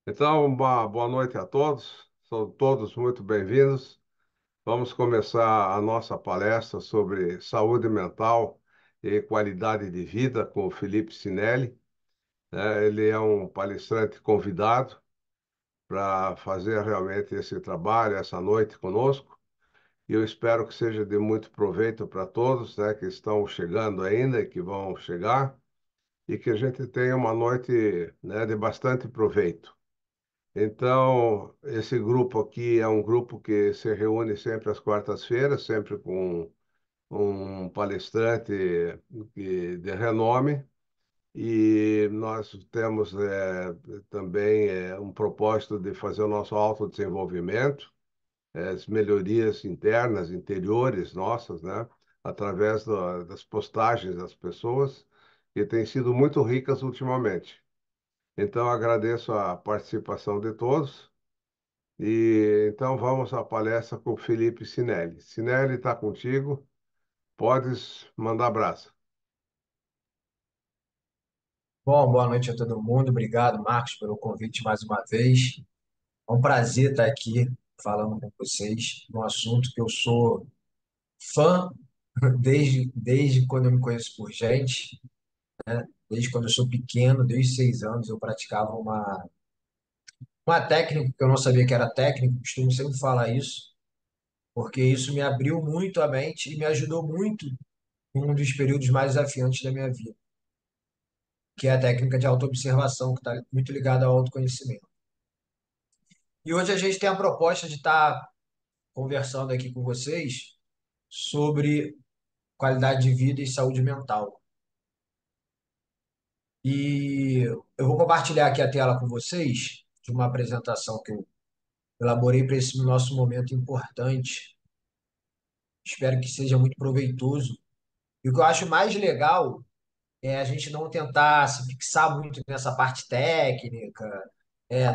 Então, uma boa noite a todos. São todos muito bem-vindos. Vamos começar a nossa palestra sobre saúde mental e qualidade de vida com o Felipe Sinelli, né? Ele é um palestrante convidado para fazer realmente esse trabalho essa noite conosco. E eu espero que seja de muito proveito para todos, né, que estão chegando ainda e que vão chegar, e que a gente tenha uma noite, né, de bastante proveito. Então, esse grupo aqui é um grupo que se reúne sempre às quartas-feiras, sempre com um palestrante de renome, e nós temos também um propósito de fazer o nosso autodesenvolvimento, as melhorias internas, interiores nossas, né, através das postagens das pessoas, que têm sido muito ricas ultimamente. Então, agradeço a participação de todos. E então vamos à palestra com o Felipe Sinelli. Sinelli está contigo, podes mandar brasa. Bom, boa noite a todo mundo. Obrigado, Marcos, pelo convite mais uma vez. É um prazer estar aqui falando com vocês num assunto que eu sou fã desde quando eu me conheço por gente, desde quando eu sou pequeno, desde 6 anos, eu praticava uma técnica que eu não sabia que era técnica, costumo sempre falar isso, porque isso me abriu muito a mente e me ajudou muito em um dos períodos mais desafiantes da minha vida, que é a técnica de autoobservação, que está muito ligada ao autoconhecimento. E hoje a gente tem a proposta de estar conversando aqui com vocês sobre qualidade de vida e saúde mental. E eu vou compartilhar aqui a tela com vocês de uma apresentação que eu elaborei para esse nosso momento importante. Espero que seja muito proveitoso. E o que eu acho mais legal é a gente não tentar se fixar muito nessa parte técnica,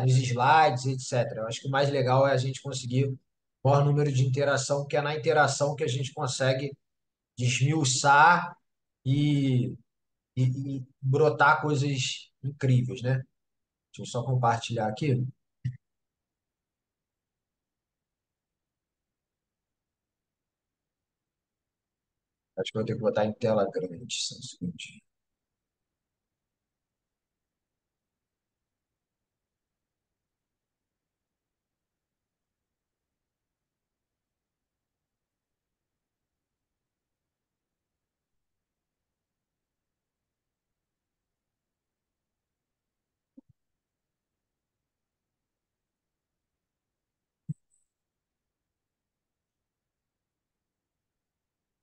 nos slides, etc. Eu acho que o mais legal é a gente conseguir o maior número de interação, que é na interação que a gente consegue desmiuçar e, e brotar coisas incríveis, né? Deixa eu só compartilhar aqui. Acho que eu vou ter que botar em tela grande. Só um segundinho.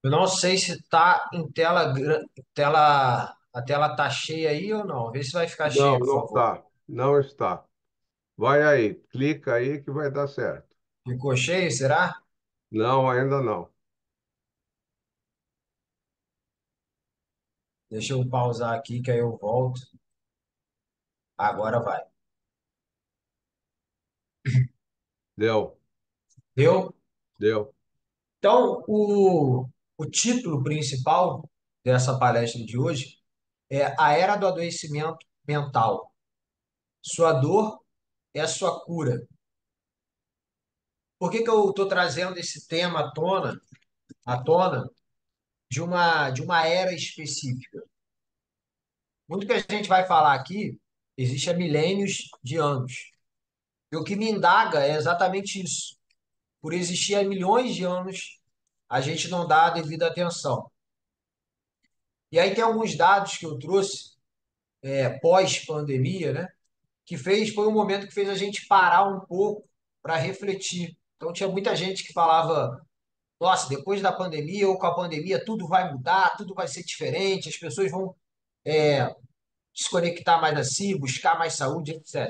Eu não sei se está em tela, a tela tá cheia aí ou não. Vê se vai ficar Não, cheia, por não favor. está, não está. Vai aí, clica aí que vai dar certo. Ficou cheio, será? Não, ainda não. Deixa eu pausar aqui que aí eu volto. Agora vai. Deu, Deu? deu. Então, o título principal dessa palestra de hoje é A Era do Adoecimento Mental. Sua dor é a sua cura. Por que que eu estou trazendo esse tema à tona de uma era específica? Muito que a gente vai falar aqui existe há milênios de anos. E o que me indaga é exatamente isso. Por existir há milhões de anos, a gente não dá a devida atenção. E aí tem alguns dados que eu trouxe, pós-pandemia, né? Foi um momento que fez a gente parar um pouco para refletir. Então tinha muita gente que falava, nossa, depois da pandemia ou com a pandemia tudo vai mudar, tudo vai ser diferente, as pessoas vão se conectar mais a si, buscar mais saúde, etc.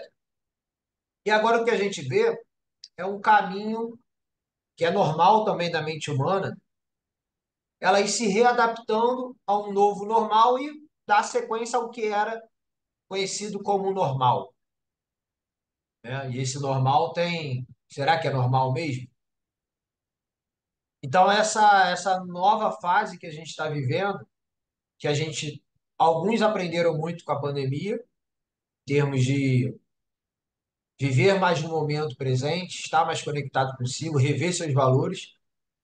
E agora o que a gente vê é um caminho que é normal também da mente humana, ela ir se readaptando a um novo normal e dar sequência ao que era conhecido como normal, né? E esse normal tem, será que é normal mesmo? Então essa nova fase que a gente está vivendo, que alguns aprenderam muito com a pandemia, em termos de viver mais no momento presente, estar mais conectado consigo, rever seus valores.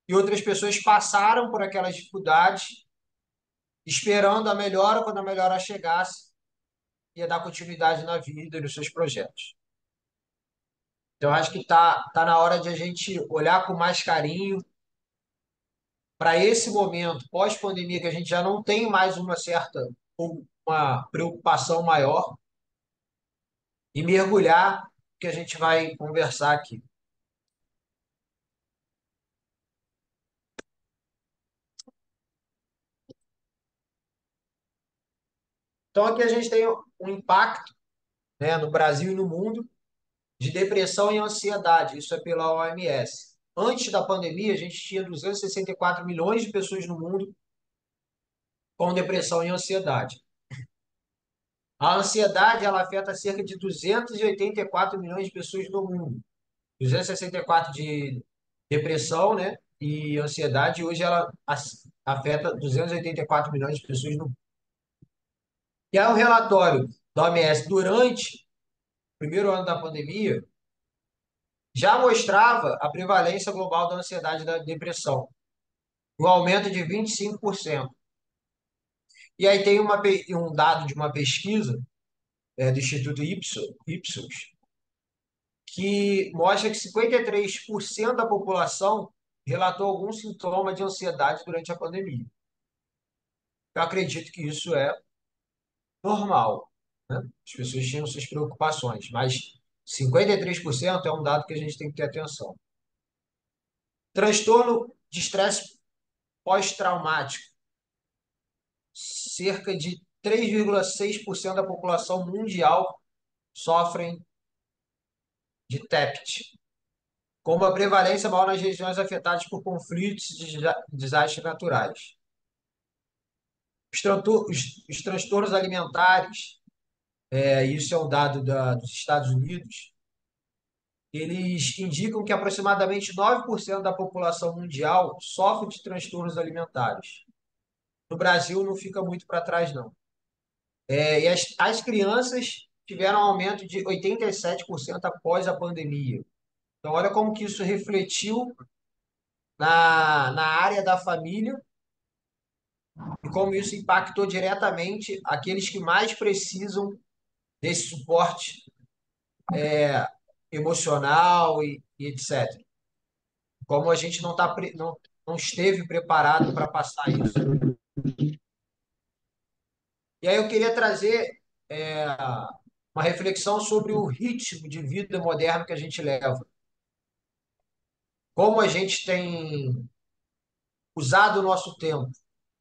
E outras pessoas passaram por aquelas dificuldades, esperando a melhora, quando a melhora chegasse, ia dar continuidade na vida e nos seus projetos. Então, acho que tá na hora de a gente olhar com mais carinho para esse momento pós-pandemia, que a gente já não tem mais uma certa ou uma preocupação maior, e mergulhar no que a gente vai conversar aqui. Então, aqui a gente tem um impacto, né, no Brasil e no mundo de depressão e ansiedade. Isso é pela OMS. Antes da pandemia, a gente tinha 264 milhões de pessoas no mundo com depressão e ansiedade. A ansiedade ela afeta cerca de 284 milhões de pessoas no mundo. 264 de depressão, né? E ansiedade, hoje ela afeta 284 milhões de pessoas no mundo. E aí o relatório da OMS durante o primeiro ano da pandemia já mostrava a prevalência global da ansiedade e da depressão, um aumento de 25%. E aí tem um dado de uma pesquisa do Instituto Ipsos, que mostra que 53% da população relatou algum sintoma de ansiedade durante a pandemia. Eu acredito que isso é normal, né? As pessoas tinham suas preocupações, mas 53% é um dado que a gente tem que ter atenção. Transtorno de estresse pós-traumático. Cerca de 3,6% da população mundial sofrem de TEPT, com uma prevalência maior nas regiões afetadas por conflitos e desastres naturais. Os transtornos alimentares, isso é um dado dos Estados Unidos, eles indicam que aproximadamente 9% da população mundial sofre de transtornos alimentares. No Brasil não fica muito para trás, não. E as crianças tiveram um aumento de 87% após a pandemia. Então, olha como que isso refletiu na área da família e como isso impactou diretamente aqueles que mais precisam desse suporte emocional e etc. Como a gente não esteve preparado para passar isso. E aí eu queria trazer é, uma reflexão sobre o ritmo de vida moderno que a gente leva. Como a gente tem usado o nosso tempo,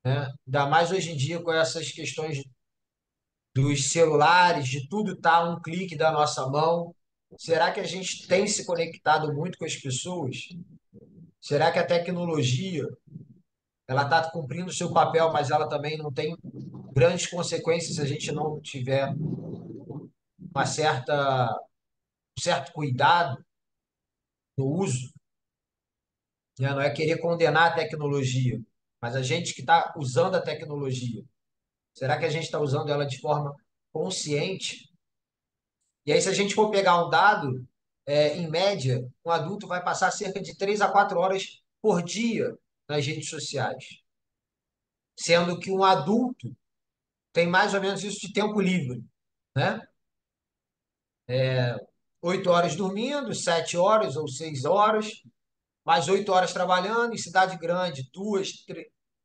né? Ainda mais hoje em dia com essas questões dos celulares, de tudo estar a um clique da nossa mão. Será que a gente tem se conectado muito com as pessoas? Será que a tecnologia ela está cumprindo o seu papel, mas ela também não tem grandes consequências se a gente não tiver um certo cuidado no uso? Né? Não é querer condenar a tecnologia, mas a gente que está usando a tecnologia. Será que a gente está usando ela de forma consciente? E aí, se a gente for pegar um dado, em média, um adulto vai passar cerca de 3 a 4 horas por dia nas redes sociais, sendo que um adulto tem mais ou menos isso de tempo livre, né? 8 horas dormindo, 7 horas ou 6 horas, mais 8 horas trabalhando, em cidade grande,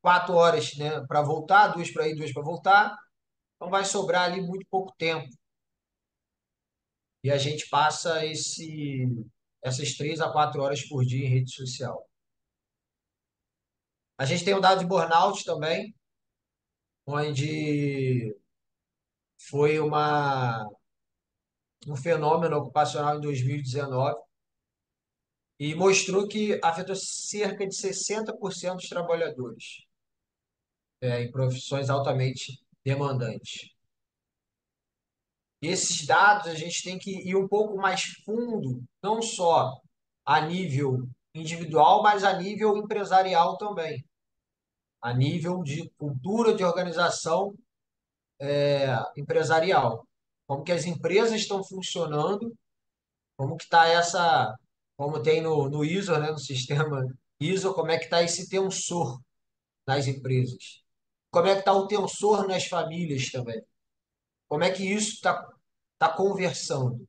4 horas, né, para voltar, duas para ir, duas para voltar. Então vai sobrar ali muito pouco tempo. E a gente passa essas 3 a 4 horas por dia em rede social. A gente tem o dado de burnout também, onde foi um fenômeno ocupacional em 2019 e mostrou que afetou cerca de 60% dos trabalhadores, em profissões altamente demandantes. E esses dados a gente tem que ir um pouco mais fundo, não só a nível individual, mas a nível empresarial também, a nível de cultura de organização empresarial. Como que as empresas estão funcionando Como que está essa, como tem no ISO, né, no sistema ISO, como é que está esse tensor nas empresas? Como é que está o tensor nas famílias também? Como é que isso tá conversando?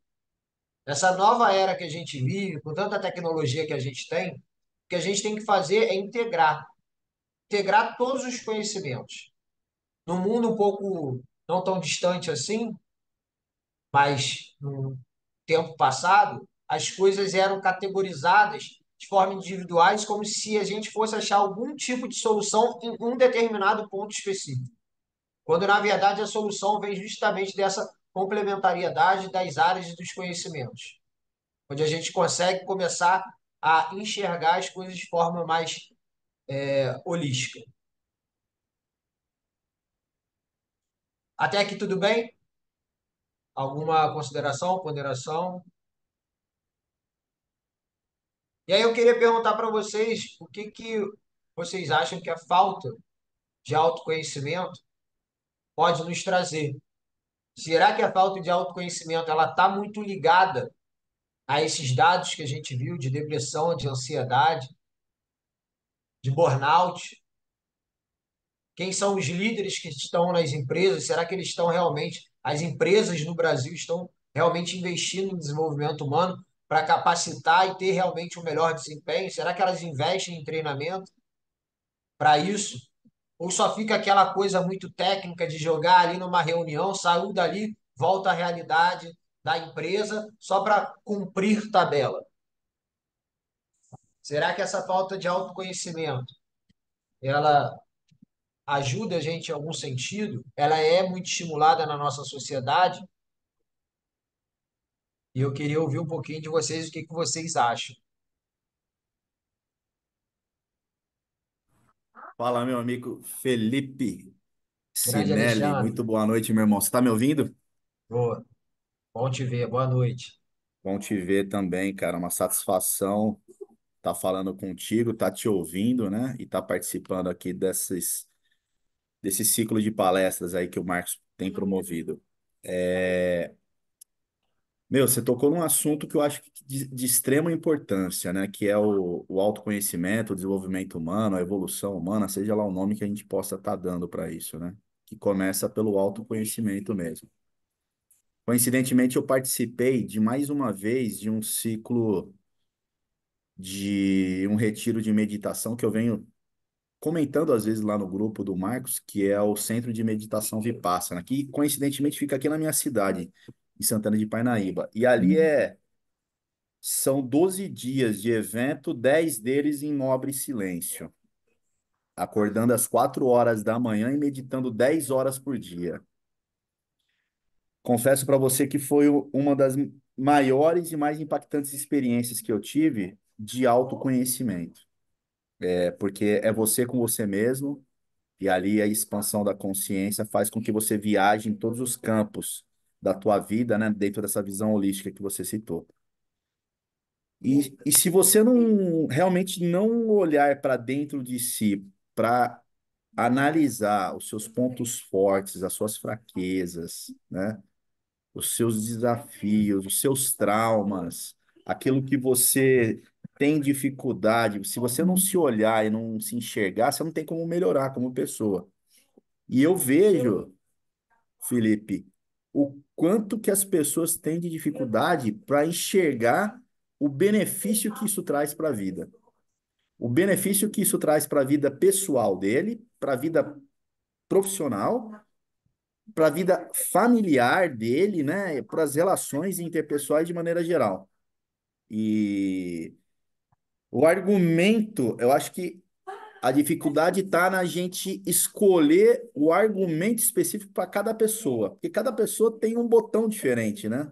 Essa nova era que a gente vive, com tanta tecnologia que a gente tem, o que a gente tem que fazer é integrar todos os conhecimentos. Num mundo um pouco não tão distante assim, mas no tempo passado, as coisas eram categorizadas de forma individuais, como se a gente fosse achar algum tipo de solução em um determinado ponto específico. Quando, na verdade, a solução vem justamente dessa complementariedade das áreas e dos conhecimentos, onde a gente consegue começar a enxergar as coisas de forma mais holística. Até aqui tudo bem? Alguma consideração, ponderação? E aí eu queria perguntar para vocês o que que vocês acham que a falta de autoconhecimento pode nos trazer. Será que a falta de autoconhecimento ela está muito ligada a esses dados que a gente viu de depressão, de ansiedade, de burnout? Quem são os líderes que estão nas empresas? Será que eles estão realmente, as empresas no Brasil estão realmente investindo no desenvolvimento humano para capacitar e ter realmente um melhor desempenho? Será que elas investem em treinamento para isso? Ou só fica aquela coisa muito técnica de jogar ali numa reunião, saiu dali, volta à realidade da empresa só para cumprir tabela? Será que essa falta de autoconhecimento, ela ajuda a gente em algum sentido? Ela é muito estimulada na nossa sociedade? E eu queria ouvir um pouquinho de vocês, o que que vocês acham. Fala, meu amigo Felipe Grande Sinelli. Alexandre, Muito boa noite, meu irmão. Você está me ouvindo? boa, bom te ver, boa noite. Bom te ver também, cara. Uma satisfação estar falando contigo, estar te ouvindo, né? E estar participando aqui desse ciclo de palestras aí que o Marcos tem promovido. Meu, você tocou num assunto que eu acho que de extrema importância, né? Que é o autoconhecimento, o desenvolvimento humano, a evolução humana, seja lá o nome que a gente possa estar dando para isso, né? Que começa pelo autoconhecimento mesmo. Coincidentemente, eu participei de mais uma vez de um ciclo de um retiro de meditação que eu venho comentando às vezes lá no grupo do Marcos, que é o Centro de Meditação Vipassana, que coincidentemente fica aqui na minha cidade, em Santana de Parnaíba. E ali são 12 dias de evento, 10 deles em nobre silêncio, acordando às 4 horas da manhã e meditando 10 horas por dia. Confesso para você que foi uma das maiores e mais impactantes experiências que eu tive de autoconhecimento. Porque é você com você mesmo, e ali a expansão da consciência faz com que você viaje em todos os campos da tua vida, né, dentro dessa visão holística que você citou. E se você não realmente não olhar para dentro de si, para analisar os seus pontos fortes, as suas fraquezas, né? Os seus desafios, os seus traumas, aquilo que você tem dificuldade. Se você não se olhar e não se enxergar, você não tem como melhorar como pessoa. E eu vejo, Felipe, o quanto que as pessoas têm de dificuldade para enxergar o benefício que isso traz para a vida. O benefício que isso traz para a vida pessoal dele, para a vida profissional, para a vida familiar dele, né? Para as relações interpessoais de maneira geral. E o argumento, eu acho que a dificuldade está na gente escolher o argumento específico para cada pessoa, porque cada pessoa tem um botão diferente, né?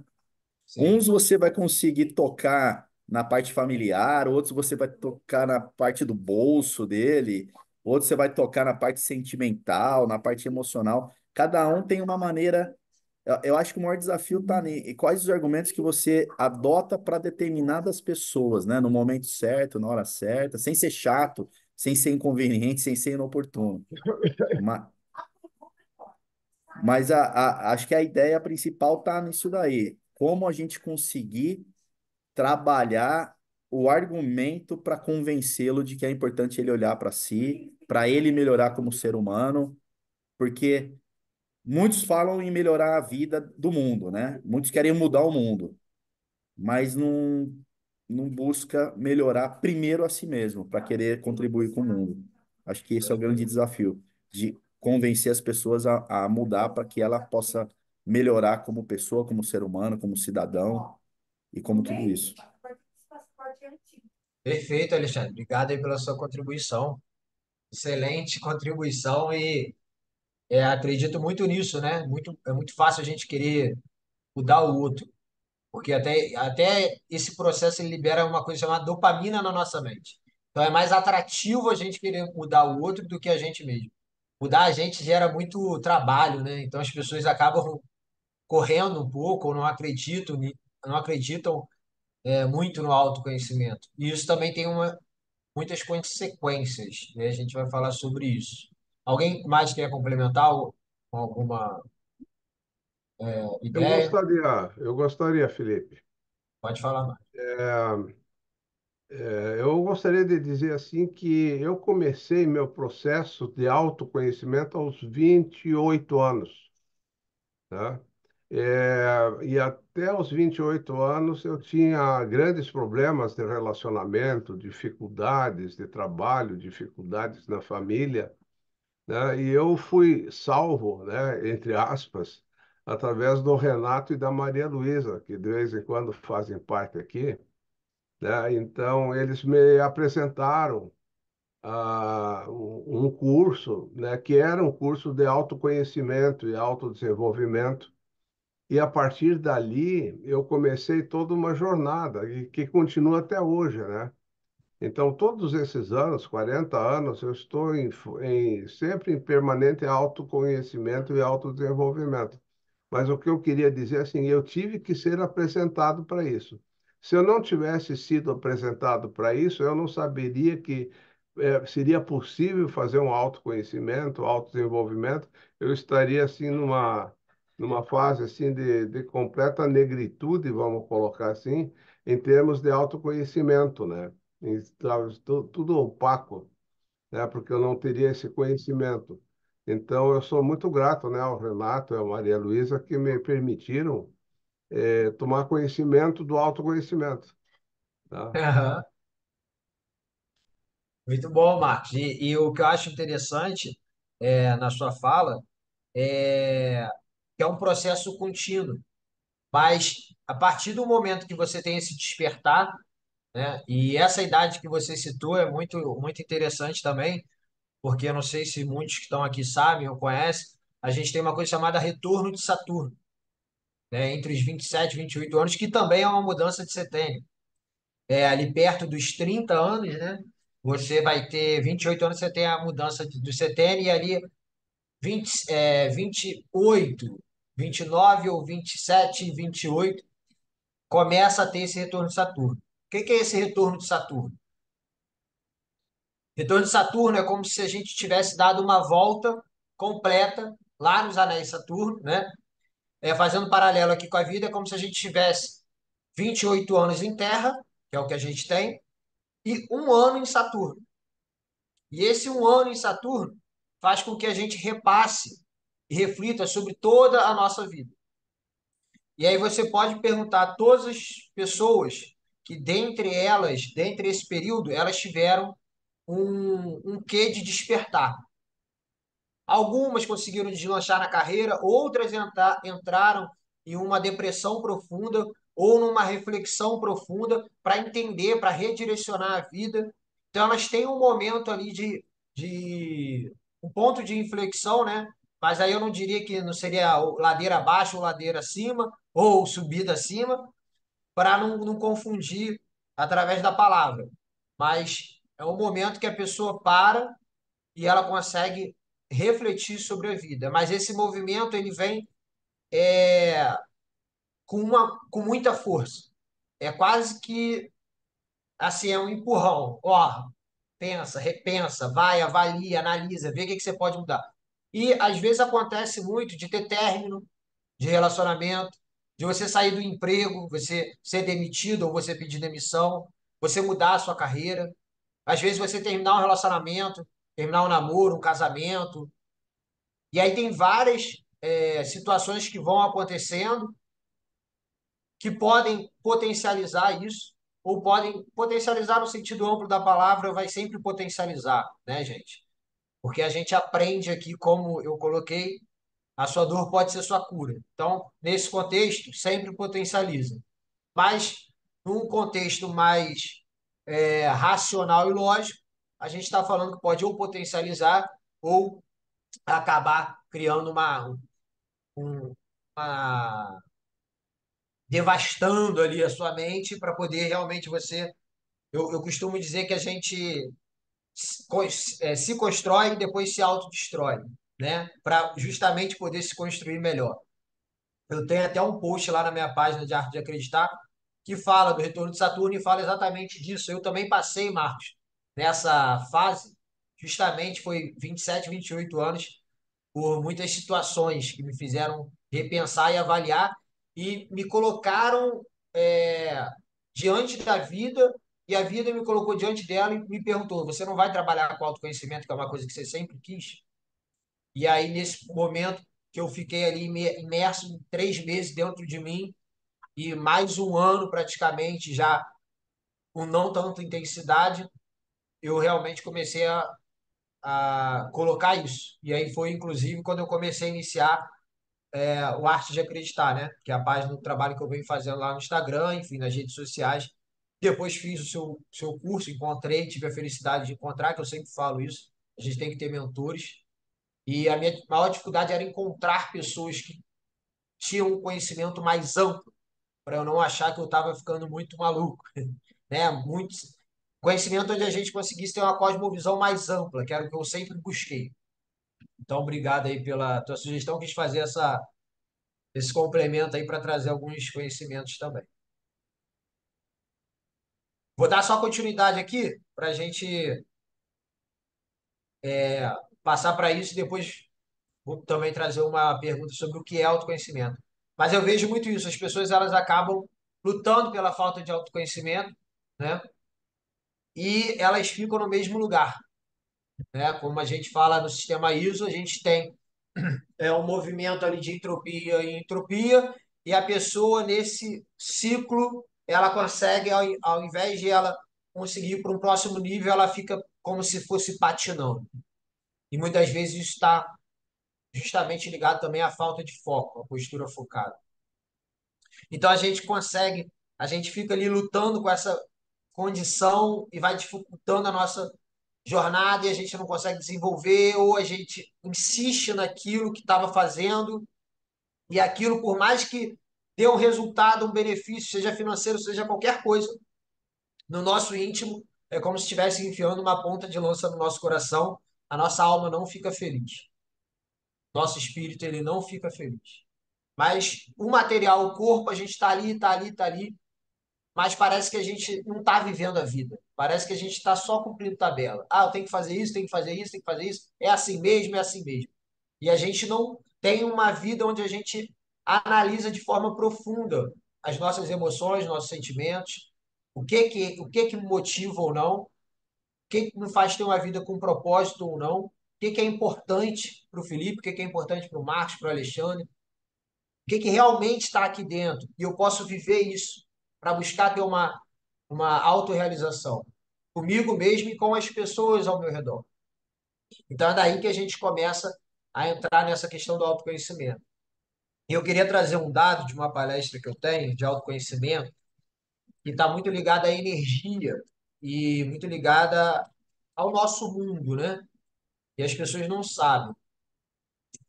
Sim, Uns você vai conseguir tocar na parte familiar, outros você vai tocar na parte do bolso dele, outros você vai tocar na parte sentimental, na parte emocional. Cada um tem uma maneira. Eu acho que o maior desafio está em quais os argumentos que você adota para determinadas pessoas, né? No momento certo, na hora certa, sem ser chato, sem ser inconveniente, sem ser inoportuno. Ma- Mas acho que a ideia principal está nisso daí. Como a gente conseguir trabalhar o argumento para convencê-lo de que é importante ele olhar para si, para ele melhorar como ser humano, porque muitos falam em melhorar a vida do mundo, né? Muitos querem mudar o mundo, mas não busca melhorar primeiro a si mesmo, para querer contribuir com o mundo. Acho que esse é o grande desafio, de convencer as pessoas a mudar para que ela possa melhorar como pessoa, como ser humano, como cidadão e como tudo isso. Perfeito, Alexandre. Obrigado aí pela sua contribuição. Excelente contribuição e acredito muito nisso, né? É muito fácil a gente querer mudar o outro, porque até esse processo ele libera uma coisa chamada dopamina na nossa mente. Então é mais atrativo a gente querer mudar o outro do que a gente mesmo. Mudar a gente gera muito trabalho, né? Então as pessoas acabam correndo um pouco ou não acreditam muito no autoconhecimento. E isso também tem muitas consequências, né? A gente vai falar sobre isso. Alguém mais quer complementar com alguma ideia? Eu gostaria, Felipe. Pode falar mais. Eu gostaria de dizer assim que eu comecei meu processo de autoconhecimento aos 28 anos, tá? E até os 28 anos eu tinha grandes problemas de relacionamento, dificuldades de trabalho, dificuldades na família, né? E eu fui salvo, né, entre aspas, através do Renato e da Maria Luísa, que de vez em quando fazem parte aqui, né? Então, eles me apresentaram um curso, né, que era um curso de autoconhecimento e autodesenvolvimento. E a partir dali, eu comecei toda uma jornada e que continua até hoje, né? Então, todos esses anos, 40 anos, eu estou sempre em permanente autoconhecimento e autodesenvolvimento. Mas o que eu queria dizer, assim, eu tive que ser apresentado para isso. Se eu não tivesse sido apresentado para isso, eu não saberia que seria possível fazer um autoconhecimento, autodesenvolvimento. Eu estaria, assim, numa fase, assim, de completa negritude, vamos colocar assim, em termos de autoconhecimento, né? Estava tudo opaco, né? Porque eu não teria esse conhecimento. Então, eu sou muito grato, né, ao Renato e à Maria Luísa que me permitiram tomar conhecimento do autoconhecimento, tá? Aham. Muito bom, Marcos. E o que eu acho interessante na sua fala é que é um processo contínuo, mas a partir do momento que você tem esse despertar, né, e essa idade que você citou é muito interessante também, porque eu não sei se muitos que estão aqui sabem ou conhecem, a gente tem uma coisa chamada retorno de Saturno, né, entre os 27 e 28 anos, que também é uma mudança de setênio. Ali perto dos 30 anos, né? Você vai ter 28 anos, você tem a mudança do setênio, e ali 28, 29 ou 27, 28, começa a ter esse retorno de Saturno. O que é esse retorno de Saturno? Retorno de Saturno é como se a gente tivesse dado uma volta completa lá nos anéis de Saturno, né? Fazendo um paralelo aqui com a vida, é como se a gente tivesse 28 anos em Terra, que é o que a gente tem, e um ano em Saturno. E esse um ano em Saturno faz com que a gente repasse e reflita sobre toda a nossa vida. E aí você pode perguntar a todas as pessoas que, dentre elas, dentre esse período, elas tiveram um quê de despertar. Algumas conseguiram deslanchar na carreira, outras entraram em uma depressão profunda ou numa reflexão profunda para entender, para redirecionar a vida. Então, elas têm um momento ali de um ponto de inflexão, né? Mas aí eu não diria que não seria ladeira abaixo ou ladeira acima, ou subida acima, para não confundir através da palavra. Mas é um momento que a pessoa para e ela consegue refletir sobre a vida. Mas esse movimento ele vem com muita força. É quase que assim, é um empurrão. Ó, pensa, repensa, vai, avalia, analisa, vê o que que você pode mudar. E às vezes acontece muito de ter término de relacionamento, de você sair do emprego, você ser demitido ou você pedir demissão, você mudar a sua carreira. Às vezes você terminar um relacionamento, terminar um namoro, um casamento. E aí tem várias situações que vão acontecendo que podem potencializar isso, ou podem potencializar no sentido amplo da palavra, vai sempre potencializar, né, gente? Porque a gente aprende aqui, como eu coloquei, a sua dor pode ser sua cura. Então, nesse contexto, sempre potencializa. Mas, num contexto mais racional e lógico, a gente está falando que pode ou potencializar ou acabar criando uma devastando ali a sua mente para poder realmente você. Eu costumo dizer que a gente se constrói e depois se autodestrói, né? Para justamente poder se construir melhor. Eu tenho até um post lá na minha página de Arte de Acreditar que fala do retorno de Saturno e fala exatamente disso. Eu também passei, Marcos, nessa fase, justamente foi 27, 28 anos, por muitas situações que me fizeram repensar e avaliar e me colocaram é, diante da vida e a vida me colocou diante dela e me perguntou: você não vai trabalhar com autoconhecimento, que é uma coisa que você sempre quis? E aí, nesse momento que eu fiquei ali imerso em 3 meses dentro de mim e mais um ano praticamente já com não tanta intensidade, eu realmente comecei a colocar isso. E aí foi, inclusive, quando eu comecei a iniciar o Arte de Acreditar, né? Que é a página do trabalho que eu venho fazendo lá no Instagram, enfim, nas redes sociais. Depois fiz o seu curso, encontrei, tive a felicidade de encontrar, que eu sempre falo isso. A gente tem que ter mentores. E a minha maior dificuldade era encontrar pessoas que tinham um conhecimento mais amplo, para eu não achar que eu estava ficando muito maluco, né? Muito conhecimento onde a gente conseguisse ter uma cosmovisão mais ampla, que era o que eu sempre busquei. Então, obrigado aí pela tua sugestão, quis fazer esse complemento aí para trazer alguns conhecimentos também. Vou dar só continuidade aqui para a gente passar para isso e depois vou também trazer uma pergunta sobre o que é autoconhecimento. Mas eu vejo muito isso, as pessoas elas acabam lutando pela falta de autoconhecimento, né? E elas ficam no mesmo lugar, né? Como a gente fala no sistema ISO, a gente tem um movimento ali de entropia e entropia, e a pessoa nesse ciclo, ela consegue, ao invés de ela conseguir ir para um próximo nível, ela fica como se fosse patinando. E muitas vezes isso está justamente ligado também à falta de foco, à postura focada. Então a gente fica ali lutando com essa condição e vai dificultando a nossa jornada e a gente não consegue desenvolver, ou a gente insiste naquilo que estava fazendo e aquilo, por mais que dê um resultado, um benefício, seja financeiro, seja qualquer coisa, no nosso íntimo, é como se estivesse enfiando uma ponta de lança no nosso coração, a nossa alma não fica feliz. Nosso espírito, ele não fica feliz. Mas o material, o corpo, a gente está ali, está ali, está ali, mas parece que a gente não está vivendo a vida. Parece que a gente está só cumprindo tabela. Ah, eu tenho que fazer isso, tenho que fazer isso, tenho que fazer isso. É assim mesmo, é assim mesmo. E a gente não tem uma vida onde a gente analisa de forma profunda as nossas emoções, nossos sentimentos, o que me motiva ou não, o que me faz ter uma vida com propósito ou não, o que é importante para o Felipe, o que é importante para o Marcos, para o Alexandre, o que realmente está aqui dentro. E eu posso viver isso para buscar ter uma autorrealização comigo mesmo e com as pessoas ao meu redor. Então é daí que a gente começa a entrar nessa questão do autoconhecimento. E eu queria trazer um dado de uma palestra que eu tenho de autoconhecimento, que está muito ligada à energia e muito ligada ao nosso mundo, né? E as pessoas não sabem.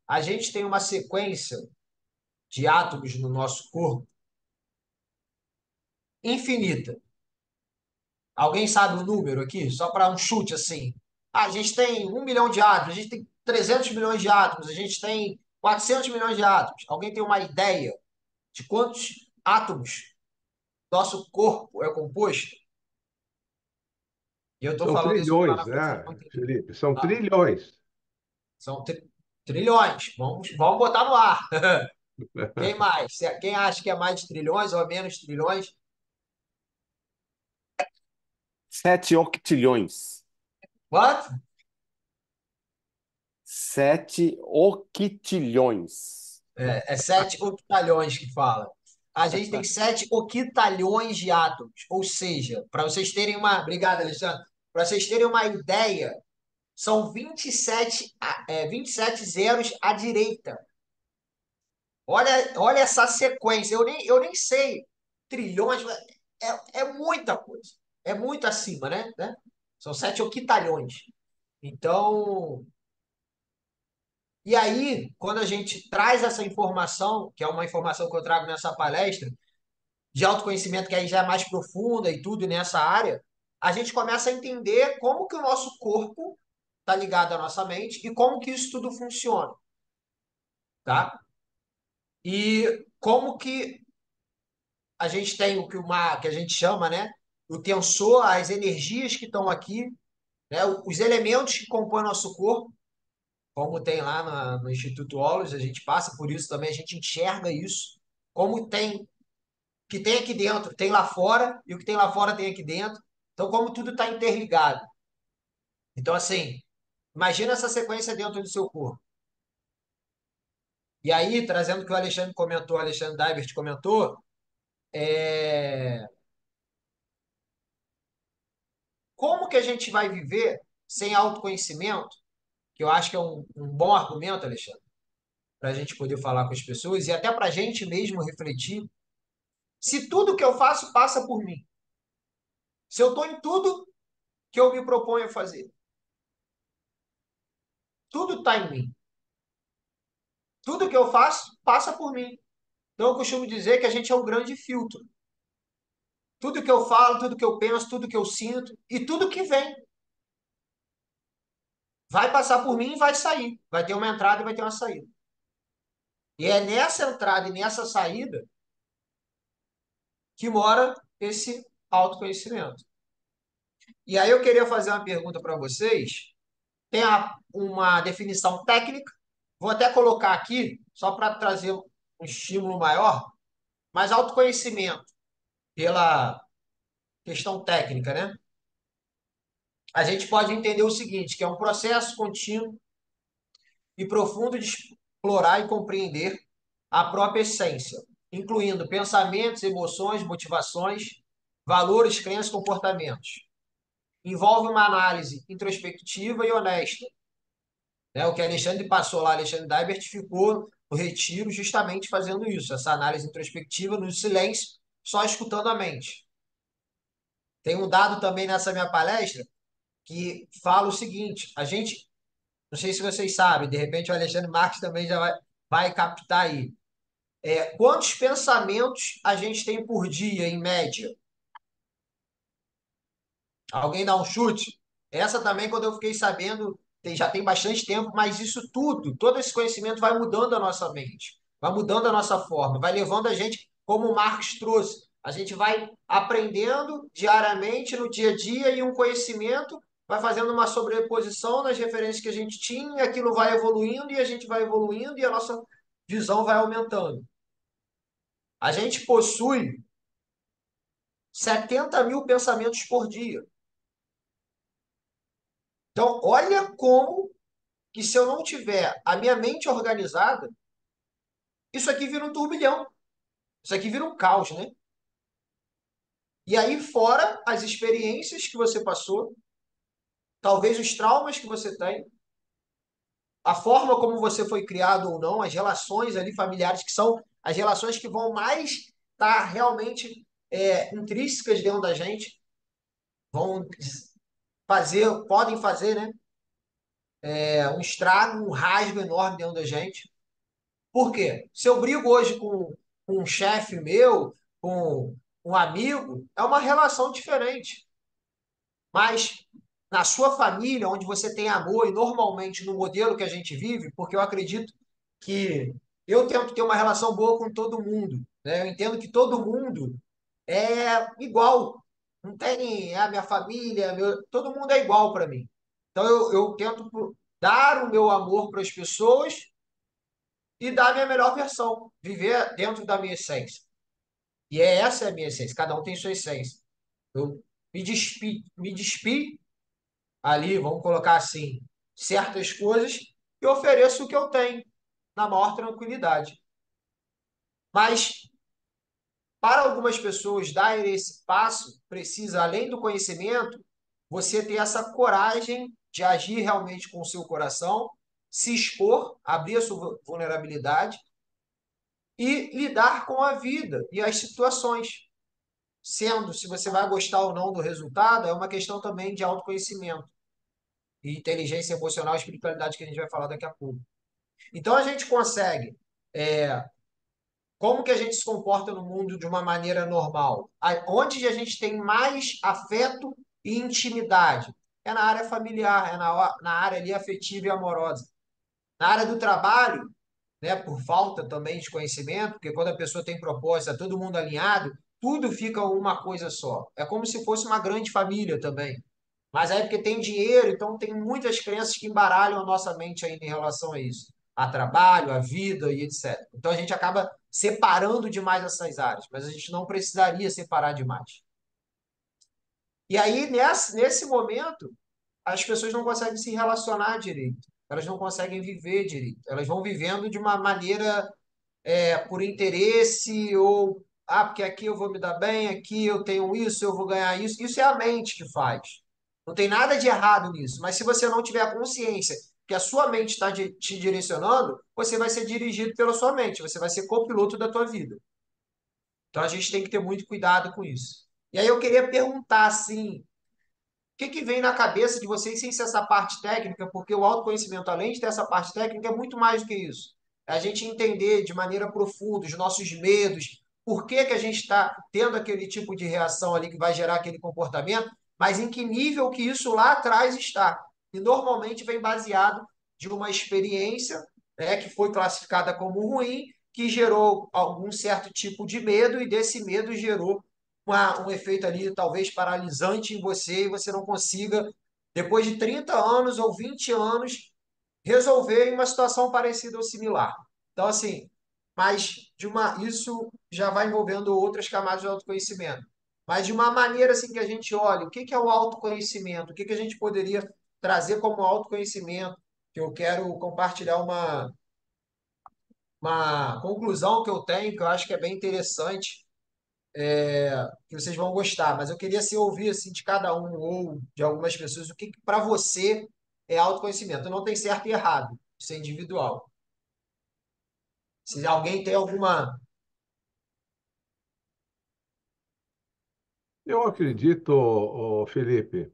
A gente tem uma sequência de átomos no nosso corpo infinita. Alguém sabe o número aqui? Só para um chute assim. Ah, a gente tem 1 milhão de átomos, a gente tem 300 milhões de átomos, a gente tem 400 milhões de átomos. Alguém tem uma ideia de quantos átomos nosso corpo é composto? E eu estou São falando isso porque lá trilhões, na frente vocês vão né, entender. Felipe? São Tá? trilhões. São trilhões. Vamos botar no ar. Quem mais? Quem acha que é mais de trilhões ou menos trilhões? 7 octilhões. Quanto? 7 octilhões. É 7 octalhões que fala. A gente tem 7 octalhões de átomos. Ou seja, para vocês terem uma. Obrigado, Alexandre. Para vocês terem uma ideia, são 27 zeros à direita. Olha essa sequência. Eu nem sei. Trilhões. É muita coisa. É muito acima, né? São 7 octalhões. Então, e aí, quando a gente traz essa informação, que é uma informação que eu trago nessa palestra, de autoconhecimento que aí já é mais profunda e tudo nessa área, a gente começa a entender como que o nosso corpo está ligado à nossa mente e como que isso tudo funciona, tá? E como que a gente tem que a gente chama, né? O tensor, as energias que estão aqui, né? Os elementos que compõem nosso corpo, como tem lá no Instituto Olhos, a gente passa por isso também, a gente enxerga isso, como tem, que tem aqui dentro, tem lá fora, e o que tem lá fora tem aqui dentro. Então, como tudo está interligado. Então, assim, imagina essa sequência dentro do seu corpo. E aí, trazendo o que o Alexandre comentou, o Alexandre Daibert comentou, é... como que a gente vai viver sem autoconhecimento? Que eu acho que é um bom argumento, Alexandre, para a gente poder falar com as pessoas e até para a gente mesmo refletir. Se tudo que eu faço passa por mim, se eu estou em tudo que eu me proponho a fazer, tudo está em mim. Tudo que eu faço passa por mim. Então eu costumo dizer que a gente é um grande filtro. Tudo que eu falo, tudo que eu penso, tudo que eu sinto e tudo que vem vai passar por mim e vai sair. Vai ter uma entrada e vai ter uma saída. E é nessa entrada e nessa saída que mora esse autoconhecimento. E aí eu queria fazer uma pergunta para vocês. Tem uma definição técnica. Vou até colocar aqui, só para trazer um estímulo maior, mas autoconhecimento, pela questão técnica, né? A gente pode entender o seguinte, que é um processo contínuo e profundo de explorar e compreender a própria essência, incluindo pensamentos, emoções, motivações, valores, crenças e comportamentos. Envolve uma análise introspectiva e honesta, né? O que Alexandre passou lá, Alexandre Daibert ficou no retiro justamente fazendo isso, essa análise introspectiva no silêncio, só escutando a mente. Tem um dado também nessa minha palestra que fala o seguinte, a gente, não sei se vocês sabem, de repente o Alexandre Marques também já vai captar aí. Quantos pensamentos a gente tem por dia, em média? Alguém dá um chute? Essa também, quando eu fiquei sabendo, já tem bastante tempo, mas isso tudo, todo esse conhecimento vai mudando a nossa mente, vai mudando a nossa forma, vai levando a gente, como o Marcos trouxe, a gente vai aprendendo diariamente, no dia a dia, e um conhecimento vai fazendo uma sobreposição nas referências que a gente tinha, e aquilo vai evoluindo, e a gente vai evoluindo, e a nossa visão vai aumentando. A gente possui 70 mil pensamentos por dia. Então, olha como que se eu não tiver a minha mente organizada, isso aqui vira um turbilhão. Isso aqui vira um caos, né? E aí, fora as experiências que você passou, talvez os traumas que você tem, a forma como você foi criado ou não, as relações ali familiares, que são as relações que vão mais estar realmente intrínsecas dentro da gente, vão podem fazer, né? Um estrago, um rasgo enorme dentro da gente. Por quê? Se eu brigo hoje com um chefe meu, com um amigo, é uma relação diferente. Mas na sua família, onde você tem amor, e normalmente no modelo que a gente vive, porque eu acredito que eu tento ter uma relação boa com todo mundo, né? Eu entendo que todo mundo é igual. Não tem a minha família, todo mundo é igual para mim. Então eu tento dar o meu amor para as pessoas e dar a minha melhor versão, viver dentro da minha essência. E essa é a minha essência, cada um tem sua essência. Eu me despi ali, vamos colocar assim, certas coisas e ofereço o que eu tenho na maior tranquilidade. Mas para algumas pessoas dar esse passo, precisa, além do conhecimento, você ter essa coragem de agir realmente com o seu coração, se expor, abrir a sua vulnerabilidade e lidar com a vida e as situações. Sendo, se você vai gostar ou não do resultado, é uma questão também de autoconhecimento e inteligência emocional e espiritualidade que a gente vai falar daqui a pouco. Então a gente consegue como que a gente se comporta no mundo de uma maneira normal? Onde a gente tem mais afeto e intimidade? É na área familiar, é na área ali afetiva e amorosa. Na área do trabalho, né, por falta também de conhecimento, porque quando a pessoa tem proposta, todo mundo alinhado, tudo fica uma coisa só. É como se fosse uma grande família também. Mas aí porque tem dinheiro, então tem muitas crenças que embaralham a nossa mente ainda em relação a isso. A trabalho, a vida e etc. Então a gente acaba separando demais essas áreas, mas a gente não precisaria separar demais. E aí, nesse momento, as pessoas não conseguem se relacionar direito. Elas não conseguem viver direito. Elas vão vivendo de uma maneira por interesse ou porque aqui eu vou me dar bem, aqui eu tenho isso, eu vou ganhar isso. Isso é a mente que faz. Não tem nada de errado nisso. Mas se você não tiver a consciência que a sua mente está te direcionando, você vai ser dirigido pela sua mente. Você vai ser copiloto da tua vida. Então a gente tem que ter muito cuidado com isso. E aí eu queria perguntar assim, que vem na cabeça de vocês sem ser essa parte técnica? Porque o autoconhecimento, além de ter essa parte técnica, é muito mais do que isso. É a gente entender de maneira profunda os nossos medos, por que a gente está tendo aquele tipo de reação ali que vai gerar aquele comportamento, mas em que nível que isso lá atrás está. E normalmente vem baseado de uma experiência, né, que foi classificada como ruim, que gerou algum certo tipo de medo, e desse medo gerou um efeito ali talvez paralisante em você e você não consiga, depois de 30 anos ou 20 anos, resolver em uma situação parecida ou similar. Então, assim, mas isso já vai envolvendo outras camadas de autoconhecimento. Mas de uma maneira assim que a gente olha, o que é o autoconhecimento? O que a gente poderia trazer como autoconhecimento? Que eu quero compartilhar uma conclusão que eu tenho, que eu acho que é bem interessante, que vocês vão gostar, mas eu queria se ouvir assim de cada um ou de algumas pessoas o que para você é autoconhecimento. Não tem certo e errado, isso é individual. Se alguém tem alguma. Eu acredito, Felipe,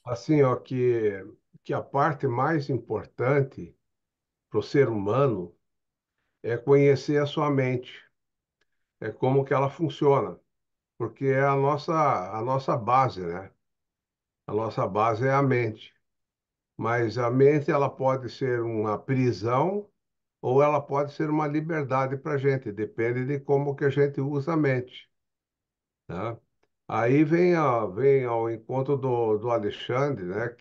assim, ó, que a parte mais importante para o ser humano é conhecer a sua mente, é como que ela funciona, porque é a nossa base, né? A nossa base é a mente. Mas a mente ela pode ser uma prisão ou ela pode ser uma liberdade para a gente, depende de como que a gente usa a mente, né? Aí vem ao encontro do Alexandre, né,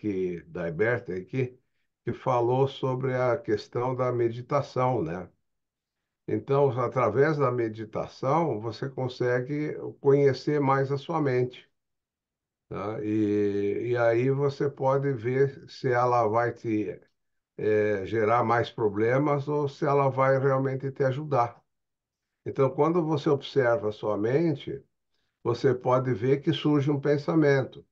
da Iberta aqui, que falou sobre a questão da meditação, né? Então, através da meditação, você consegue conhecer mais a sua mente, tá? E aí você pode ver se ela vai te gerar mais problemas ou se ela vai realmente te ajudar. Então, quando você observa a sua mente, você pode ver que surge um pensamento,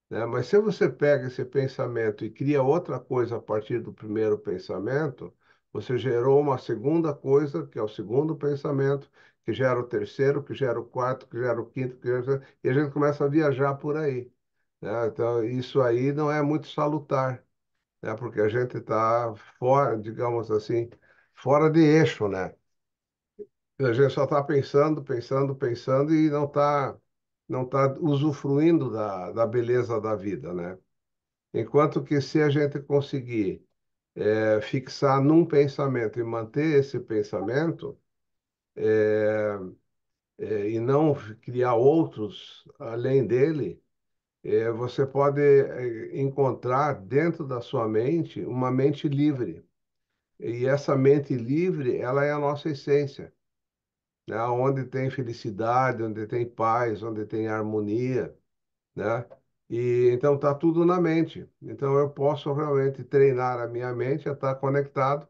né? Mas se você pega esse pensamento e cria outra coisa a partir do primeiro pensamento, você gerou uma segunda coisa, que é o segundo pensamento, que gera o terceiro, que gera o quarto, que gera o quinto, e a gente começa a viajar por aí, né? Então, isso aí não é muito salutar, né? Porque a gente está fora, digamos assim, fora de eixo, né? A gente só está pensando, pensando, pensando e não tá usufruindo da beleza da vida, né? Enquanto que se a gente conseguir fixar num pensamento e manter esse pensamento e não criar outros além dele, você pode encontrar dentro da sua mente uma mente livre. E essa mente livre, ela é a nossa essência, né? Onde tem felicidade, onde tem paz, onde tem harmonia, né? E então está tudo na mente. Então eu posso realmente treinar a minha mente a estar conectado,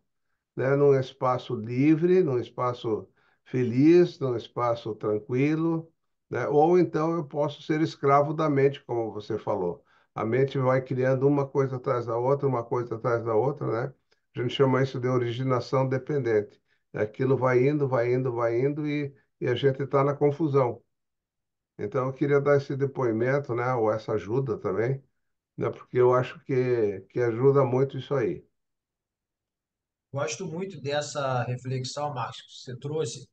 né, num espaço livre, num espaço feliz, num espaço tranquilo, né? Ou então eu posso ser escravo da mente, como você falou. A mente vai criando uma coisa atrás da outra, uma coisa atrás da outra, né? A gente chama isso de originação dependente. Aquilo vai indo, vai indo, vai indo e a gente está na confusão. Então eu queria dar esse depoimento, né, ou essa ajuda também, né, porque eu acho que ajuda muito isso aí. Gosto muito dessa reflexão, Marcos, que você trouxe.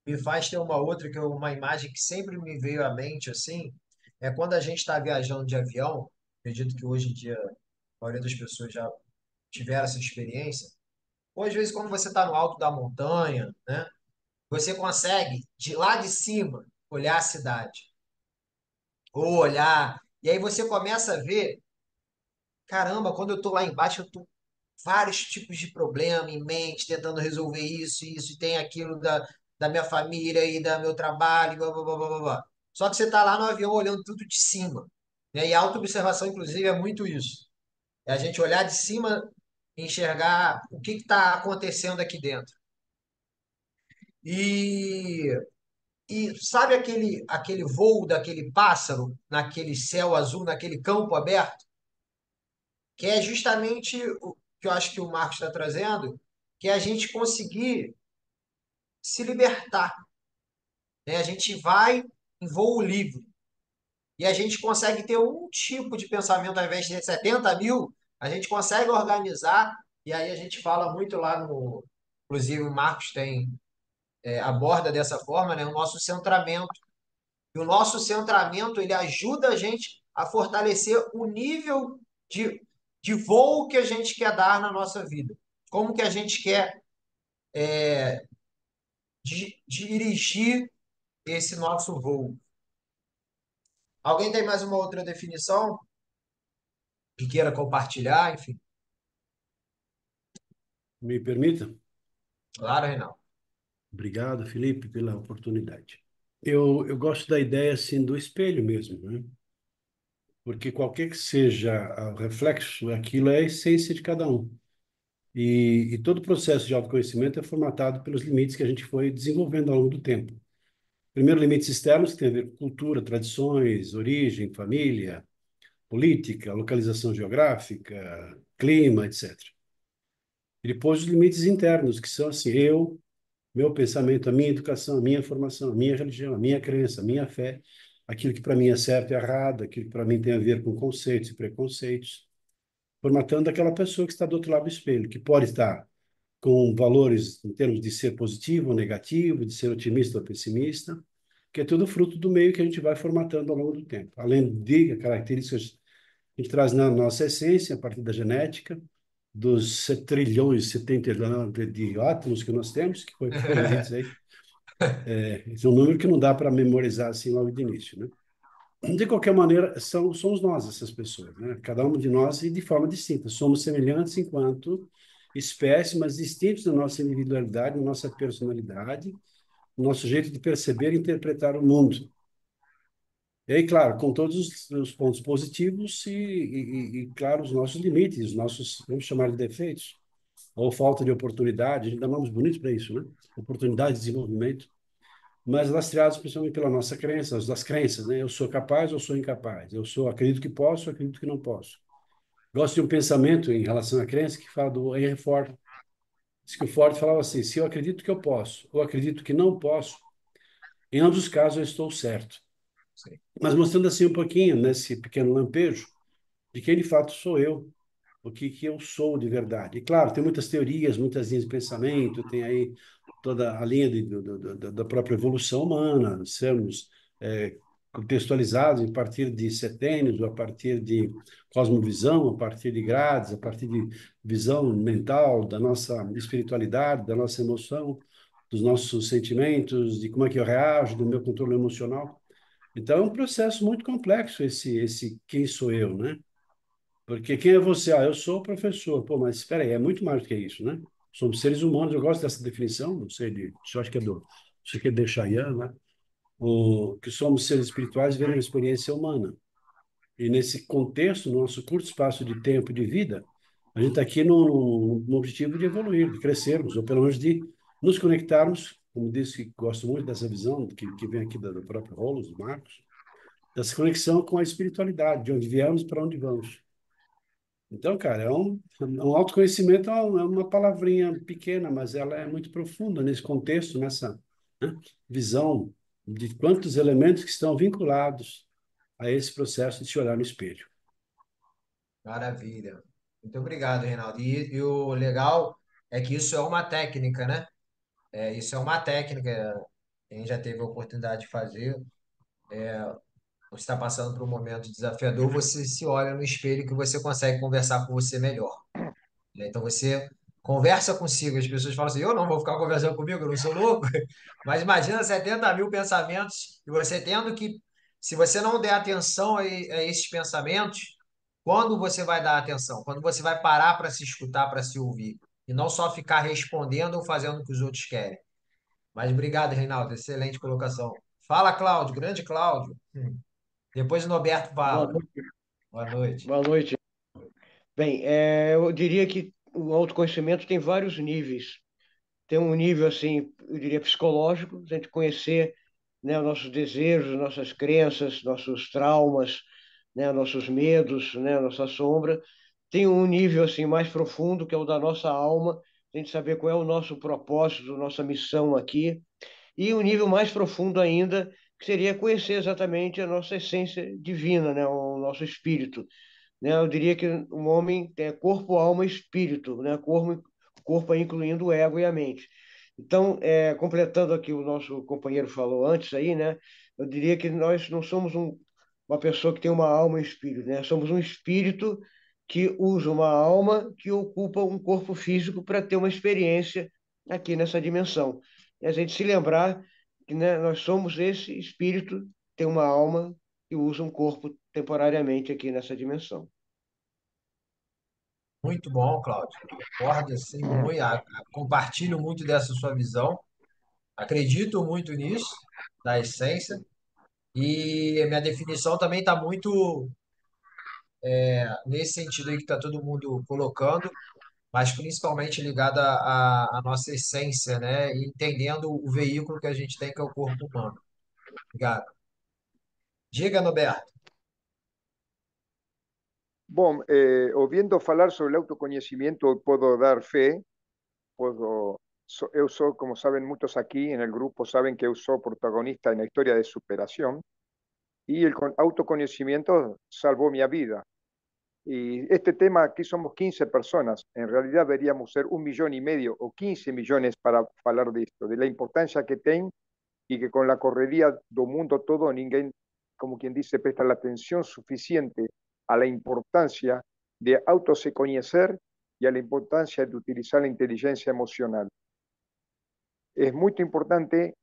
Me faz ter uma outra, uma imagem que sempre me veio à mente, assim, é quando a gente está viajando de avião. Acredito que hoje em dia a maioria das pessoas já tiveram essa experiência. Ou às vezes quando você está no alto da montanha, né? Você consegue, de lá de cima, olhar a cidade. Ou olhar... E aí você começa a ver, caramba, quando eu estou lá embaixo, eu estou vários tipos de problema em mente, tentando resolver isso, e tem aquilo da minha família e do meu trabalho, blá, blá, blá, blá, blá, blá. Só que você está lá no avião olhando tudo de cima. Né? E a autoobservação, inclusive, é muito isso. É a gente olhar de cima e enxergar o que está acontecendo aqui dentro. E, e sabe aquele voo daquele pássaro, naquele céu azul, naquele campo aberto? Que é justamente o que eu acho que o Marcos está trazendo, que é a gente conseguir se libertar, né? A gente vai em voo livre e a gente consegue ter um tipo de pensamento ao invés de 70 mil, a gente consegue organizar e aí a gente fala muito lá no, inclusive o Marcos tem aborda dessa forma, né? O nosso centramento. E o nosso centramento ele ajuda a gente a fortalecer o nível de voo que a gente quer dar na nossa vida. Como que a gente quer dirigir esse nosso voo. Alguém tem mais uma outra definição que queira compartilhar? Enfim, Me permita? claro, Reinaldo. Obrigado, Felipe, pela oportunidade. Eu gosto da ideia assim do espelho mesmo, né? Porque qualquer que seja o reflexo, aquilo é a essência de cada um. E todo o processo de autoconhecimento é formatado pelos limites que a gente foi desenvolvendo ao longo do tempo. Primeiro, limites externos, que tem a ver com cultura, tradições, origem, família, política, localização geográfica, clima, etc. E depois os limites internos, que são assim, eu, meu pensamento, a minha educação, a minha formação, a minha religião, a minha crença, a minha fé, aquilo que para mim é certo e errado, aquilo que para mim tem a ver com conceitos e preconceitos, formatando aquela pessoa que está do outro lado do espelho, que pode estar com valores em termos de ser positivo ou negativo, de ser otimista ou pessimista, que é tudo fruto do meio que a gente vai formatando ao longo do tempo. Além de características que a gente traz na nossa essência, a partir da genética, dos 7 trilhões, 70 de átomos que nós temos, que foram ditos aí. Esse é um número que não dá para memorizar assim logo de início, né? De qualquer maneira, somos nós essas pessoas, né? Cada um de nós e de forma distinta. Somos semelhantes enquanto espécie, mas distintos na nossa individualidade, na nossa personalidade, no nosso jeito de perceber e interpretar o mundo. E aí, claro, com todos os pontos positivos claro, os nossos limites, os nossos, vamos chamar de defeitos, ou falta de oportunidade, a gente dá nomes bonitos para isso, né? Oportunidade de desenvolvimento, mas lastreados principalmente pela nossa crença, das crenças, né? Eu sou capaz ou sou incapaz? Eu sou, acredito que posso, acredito que não posso. Gosto de um pensamento em relação à crença que fala do Henry Ford. Diz que o Ford falava assim: se eu acredito que eu posso ou acredito que não posso, em ambos os casos eu estou certo. Sim. Mas mostrando assim um pouquinho, nesse pequeno lampejo, de quem de fato sou eu, o que eu sou de verdade. E claro, tem muitas teorias, muitas linhas de pensamento, tem aí toda a linha da própria evolução humana, sermos contextualizados a partir de setênios, a partir de cosmovisão, a partir de grades, a partir de visão mental da nossa espiritualidade, da nossa emoção, dos nossos sentimentos, de como é que eu reajo, do meu controle emocional. Então, é um processo muito complexo esse quem sou eu, né? Porque quem é você? Ah, eu sou o professor. Pô, mas espera aí, é muito mais do que isso, né? Somos seres humanos. Eu gosto dessa definição, não sei, eu acho que é acho que é de Cheyenne, né? Que somos seres espirituais vivendo uma experiência humana. E nesse contexto, no nosso curto espaço de tempo e de vida, a gente está aqui no objetivo de evoluir, de crescermos, ou pelo menos de nos conectarmos, como disse que gosto muito dessa visão que vem aqui do próprio Rolos, do Marcos, dessa conexão com a espiritualidade, de onde viemos para onde vamos. Então, cara, um autoconhecimento é uma palavrinha pequena, mas ela é muito profunda nesse contexto, nessa, né, visão de quantos elementos que estão vinculados a esse processo de se olhar no espelho. Maravilha. Muito obrigado, Reinaldo. E o legal é que isso é uma técnica, né? Isso é uma técnica. Quem já teve a oportunidade de fazer, você está passando por um momento desafiador, você se olha no espelho que você consegue conversar com você melhor. Né? Então você conversa consigo. As pessoas falam assim: eu não vou ficar conversando comigo, eu não sou louco. Mas imagina 70 mil pensamentos e você tendo que, se você não der atenção a esses pensamentos, quando você vai dar atenção? Quando você vai parar para se escutar, para se ouvir? E não só ficar respondendo ou fazendo o que os outros querem. Mas obrigado, Reinaldo. Excelente colocação. Fala, Cláudio. Grande Cláudio. Depois o Norberto Boa fala. noite. Boa noite. Boa noite. Bem, eu diria que o autoconhecimento tem vários níveis. Tem um nível, assim, eu diria, psicológico, a gente conhecer, né, os nossos desejos, nossas crenças, nossos traumas, né, nossos medos, né, nossa sombra. Tem um nível, assim, mais profundo, que é o da nossa alma, a gente saber qual é o nosso propósito, nossa missão aqui. E um nível mais profundo ainda, que seria conhecer exatamente a nossa essência divina, né, o nosso espírito, né? Eu diria que um homem é corpo, alma e espírito, né? Corpo aí incluindo o ego e a mente. Então, completando aqui o nosso companheiro falou antes aí, né? Eu diria que nós não somos uma pessoa que tem uma alma e espírito, né? Somos um espírito que usa uma alma que ocupa um corpo físico para ter uma experiência aqui nessa dimensão. E a gente se lembrar que, né, nós somos esse espírito, tem uma alma e usa um corpo temporariamente aqui nessa dimensão. Muito bom, Cláudio. Concordo, assim, muito, compartilho muito dessa sua visão. Acredito muito nisso, da essência. E a minha definição também está muito nesse sentido aí que está todo mundo colocando, mas principalmente ligada à nossa essência, né? E entendendo o veículo que a gente tem, que é o corpo humano. Obrigado. Diga, Noberto. Bom, ouvindo falar sobre el autoconocimiento, puedo dar fe, eu sou, como saben muchos aquí en el grupo, saben que eu sou protagonista en la historia de superación y el autoconocimiento salvó mi vida. Y este tema, aquí somos 15 personas, en realidad deberíamos ser 1,5 millones o 15 millones para hablar de esto, de la importancia que tiene y que con la correría do mundo todo, ninguém, como quien dice, presta la atención suficiente a la importancia de autose conocer y a la importancia de utilizar la inteligencia emocional. Es muy importante,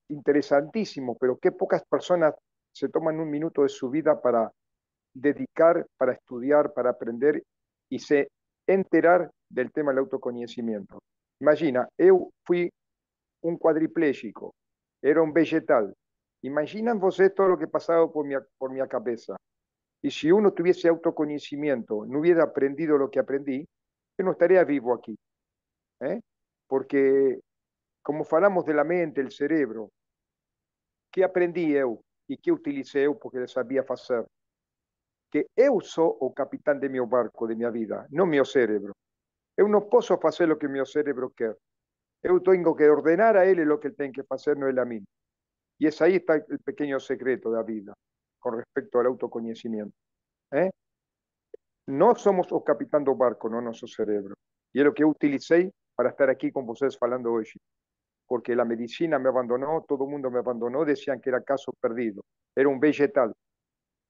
interesantísimo, pero qué pocas personas se toman un minuto de su vida para dedicar, para estudiar, para aprender y se enterar del tema del autoconocimiento. Imagina, eu fui un cuadripléjico, era un vegetal. Imaginan vocês todo lo que pasaba por mi cabeza. Y si uno tuviese autoconocimiento, no hubiera aprendido lo que aprendí, yo no estaría vivo aquí. ¿Eh? Porque, como falamos de la mente, el cerebro, ¿qué aprendí eu? ¿Y qué utilicé eu porque le sabía hacer? Que eu sou o capitán de mi barco, de mi vida, no mi cerebro. Eu no posso fazer lo que mi cerebro quer. Eu tengo que ordenar a él lo que él tiene que hacer, no él a mí. Y es ahí está el pequeño secreto de la vida con respecto al autoconocimiento. ¿Eh? No somos o capitán do barco, no nuestro cerebro. Y es lo que yo utilicé para estar aquí con ustedes hablando hoy. Porque la medicina me abandonó, todo el mundo me abandonó, decían que era caso perdido. Era un vegetal.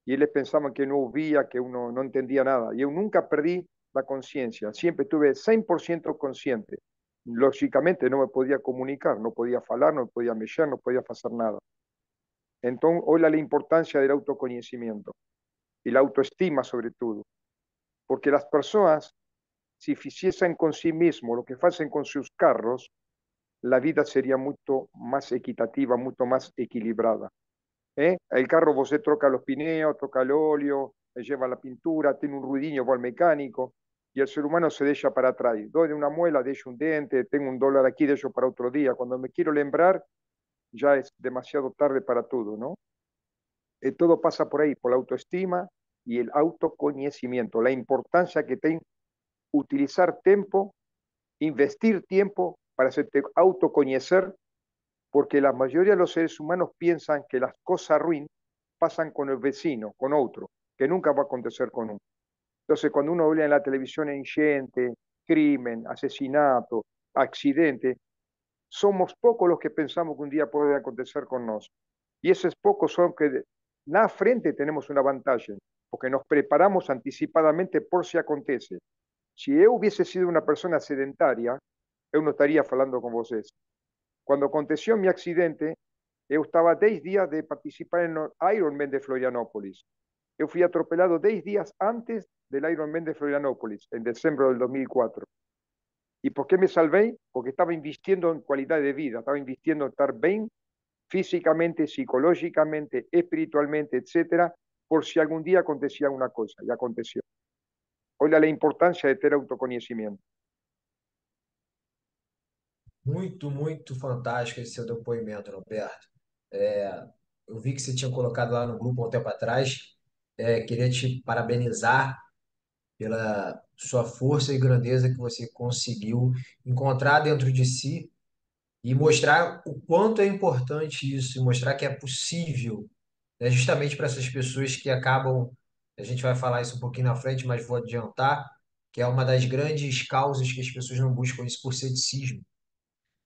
Y ellos pensaban que no oía, que uno no entendía nada. Y yo nunca perdí la conciencia, siempre estuve 100% consciente. Lógicamente no me podía comunicar, no podía hablar, no podía mexer, no podía hacer nada. Entonces, hoy la importancia del autoconocimiento y la autoestima sobre todo. Porque las personas si hiciesen con sí mismos lo que hacen con sus carros, la vida sería mucho más equitativa, mucho más equilibrada. El carro você troca los pineos, troca el óleo, lleva la pintura, tiene un ruidinho, va al mecánico, y el ser humano se deja para atrás. Doy de una muela, dejo un diente, tengo un dólar aquí, dejo para otro día. Cuando me quiero lembrar, ya es demasiado tarde para todo, ¿no? Todo pasa por ahí, por la autoestima y el autoconocimiento, la importancia que tiene utilizar tiempo, investir tiempo para hacerte autoconocer, porque la mayoría de los seres humanos piensan que las cosas ruins pasan con el vecino, con otro, que nunca va a acontecer con uno. Entonces, cuando uno ve en la televisión en gente, crimen, asesinato, accidente, somos pocos los que pensamos que un día puede acontecer con nosotros. Y esos pocos son que na frente tenemos una vantagem, porque nos preparamos anticipadamente por si acontece. Si eu hubiese sido una persona sedentaria, eu não estaria falando con vocês. Cuando aconteció mi accidente, eu estaba 10 días de participar en el Ironman de Florianópolis. Eu fui atropelado 10 días antes del Ironman de Florianópolis, en diciembre del 2004. ¿Y por qué me salvé? Porque estaba invirtiendo en calidad de vida, estaba invirtiendo en estar bien físicamente, psicológicamente, espiritualmente, etcétera, por si algún día acontecía una cosa, y aconteció. Olha a importância de ter autoconhecimento. Muito, muito fantástico esse seu depoimento, Roberto. Eu vi que você tinha colocado lá no grupo há um tempo atrás. Queria te parabenizar pela sua força e grandeza que você conseguiu encontrar dentro de si e mostrar o quanto é importante isso, e mostrar que é possível, né, justamente para essas pessoas que acabam, a gente vai falar isso um pouquinho na frente, mas vou adiantar, que é uma das grandes causas que as pessoas não buscam isso por ceticismo.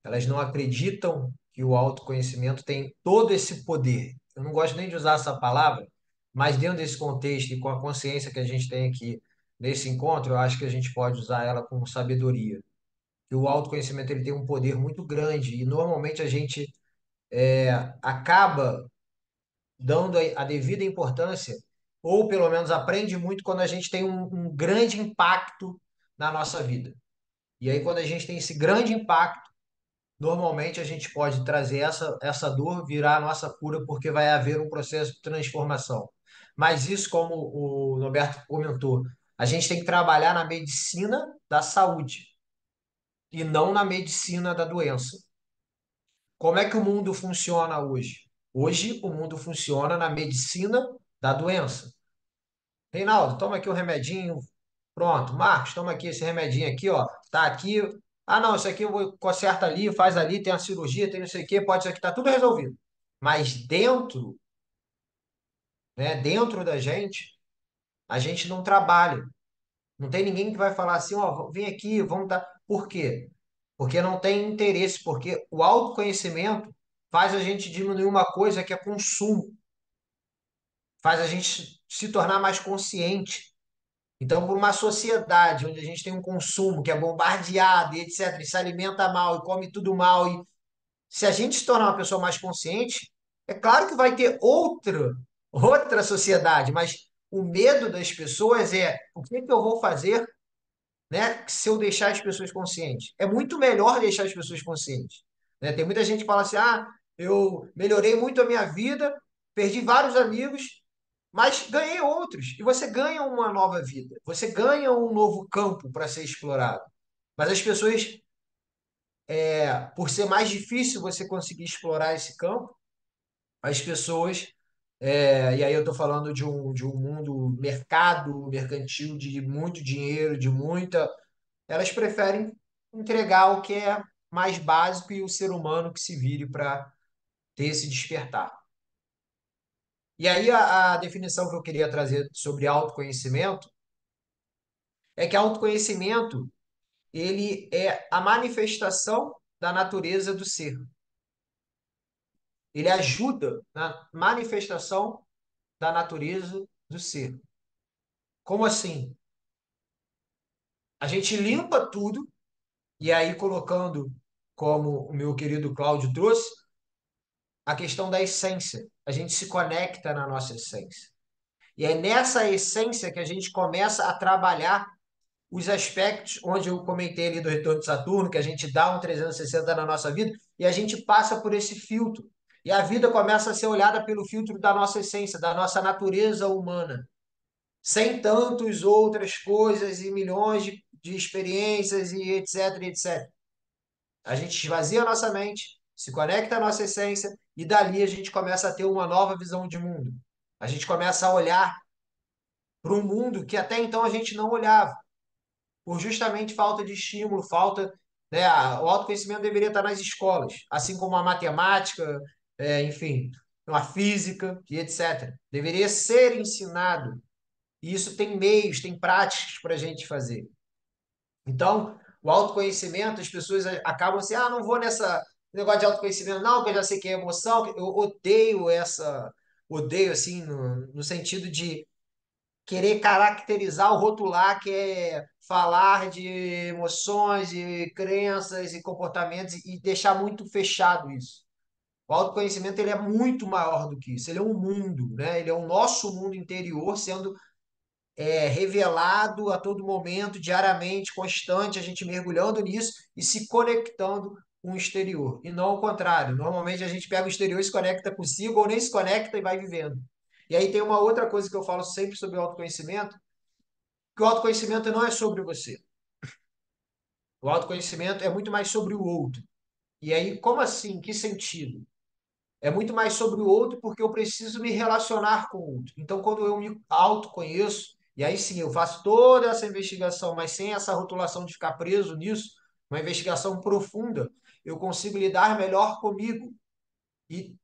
Elas não acreditam que o autoconhecimento tem todo esse poder. Eu não gosto nem de usar essa palavra, mas dentro desse contexto e com a consciência que a gente tem aqui nesse encontro, eu acho que a gente pode usar ela com sabedoria. Que o autoconhecimento ele tem um poder muito grande e normalmente a gente acaba dando a devida importância, ou pelo menos aprende muito quando a gente tem um grande impacto na nossa vida. E aí, quando a gente tem esse grande impacto, normalmente a gente pode trazer essa dor, virar a nossa cura, porque vai haver um processo de transformação. Mas isso, como o Norberto comentou, a gente tem que trabalhar na medicina da saúde e não na medicina da doença. Como é que o mundo funciona hoje? Hoje, o mundo funciona na medicina da doença. Reinaldo, toma aqui o remedinho. Pronto. Marcos, toma aqui esse remedinho aqui, ó. Tá aqui. Ah, não, isso aqui eu vou conserta ali, faz ali, tem a cirurgia, tem não sei o quê, pode ser que tá tudo resolvido. Mas dentro, né, dentro da gente, a gente não trabalha. Não tem ninguém que vai falar assim, ó, vem aqui, vamos dar. Por quê? Porque não tem interesse, porque o autoconhecimento faz a gente diminuir uma coisa que é consumo, faz a gente se tornar mais consciente. Então, por uma sociedade onde a gente tem um consumo que é bombardeado e etc., e se alimenta mal e come tudo mal, e se a gente se tornar uma pessoa mais consciente, é claro que vai ter outra sociedade, mas o medo das pessoas é o que que eu vou fazer, né, se eu deixar as pessoas conscientes. É muito melhor deixar as pessoas conscientes. Né? Tem muita gente que fala assim, ah, eu melhorei muito a minha vida, perdi vários amigos, mas ganhei outros. E você ganha uma nova vida, você ganha um novo campo para ser explorado. Mas as pessoas, por ser mais difícil você conseguir explorar esse campo, as pessoas, e aí eu estou falando de um mundo mercado, mercantil, de muito dinheiro, de muita. Elas preferem entregar o que é mais básico e o ser humano que se vire para ter esse despertar. E aí a definição que eu queria trazer sobre autoconhecimento é que autoconhecimento ele é a manifestação da natureza do ser. Ele ajuda na manifestação da natureza do ser. Como assim? A gente limpa tudo, e aí colocando, como o meu querido Cláudio trouxe, a questão da essência. A gente se conecta na nossa essência. E é nessa essência que a gente começa a trabalhar os aspectos onde eu comentei ali do retorno de Saturno, que a gente dá um 360 na nossa vida e a gente passa por esse filtro. E a vida começa a ser olhada pelo filtro da nossa essência, da nossa natureza humana, sem tantas outras coisas e milhões de experiências e etc, etc. A gente esvazia a nossa mente, se conecta à nossa essência e dali a gente começa a ter uma nova visão de mundo. A gente começa a olhar para um mundo que até então a gente não olhava, por justamente falta de estímulo, falta, né, o autoconhecimento deveria estar nas escolas, assim como a matemática, enfim, a física e etc. Deveria ser ensinado. E isso tem meios, tem práticas para a gente fazer. Então, o autoconhecimento, as pessoas acabam assim, ah, não vou nessa negócio de autoconhecimento, não, porque eu já sei que é emoção, eu odeio assim, no sentido de querer caracterizar ou rotular, que é falar de emoções, de crenças e comportamentos e deixar muito fechado isso. O autoconhecimento ele é muito maior do que isso. Ele é um mundo, né? Ele é o nosso mundo interior sendo revelado a todo momento, diariamente, constante, a gente mergulhando nisso e se conectando com o exterior. E não ao contrário. Normalmente a gente pega o exterior e se conecta consigo ou nem se conecta e vai vivendo. E aí tem uma outra coisa que eu falo sempre sobre o autoconhecimento, que o autoconhecimento não é sobre você. O autoconhecimento é muito mais sobre o outro. E aí, como assim? Que sentido? É muito mais sobre o outro porque eu preciso me relacionar com o outro. Então, quando eu me autoconheço, e aí sim eu faço toda essa investigação, mas sem essa rotulação de ficar preso nisso, uma investigação profunda, eu consigo lidar melhor comigo. E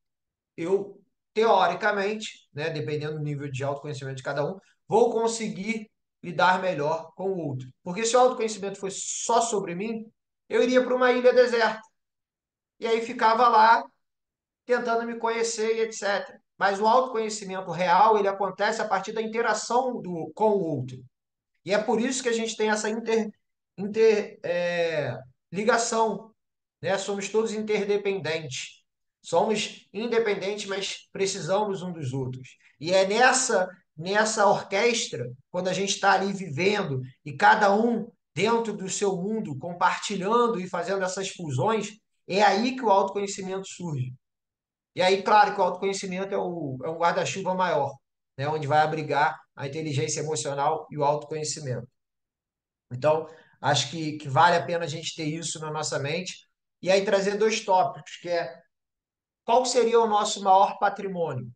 eu, teoricamente, né, dependendo do nível de autoconhecimento de cada um, vou conseguir lidar melhor com o outro. Porque se o autoconhecimento fosse só sobre mim, eu iria para uma ilha deserta. E aí ficava lá tentando me conhecer e etc. Mas o autoconhecimento real, ele acontece a partir da interação com o outro. E é por isso que a gente tem essa ligação, né? Somos todos interdependentes. Somos independentes, mas precisamos um dos outros. E é nessa orquestra, quando a gente está ali vivendo e cada um dentro do seu mundo, compartilhando e fazendo essas fusões, é aí que o autoconhecimento surge. E aí, claro que o autoconhecimento é um guarda-chuva maior, né? Onde vai abrigar a inteligência emocional e o autoconhecimento. Então, acho que vale a pena a gente ter isso na nossa mente. E aí trazer dois tópicos, que é qual seria o nosso maior patrimônio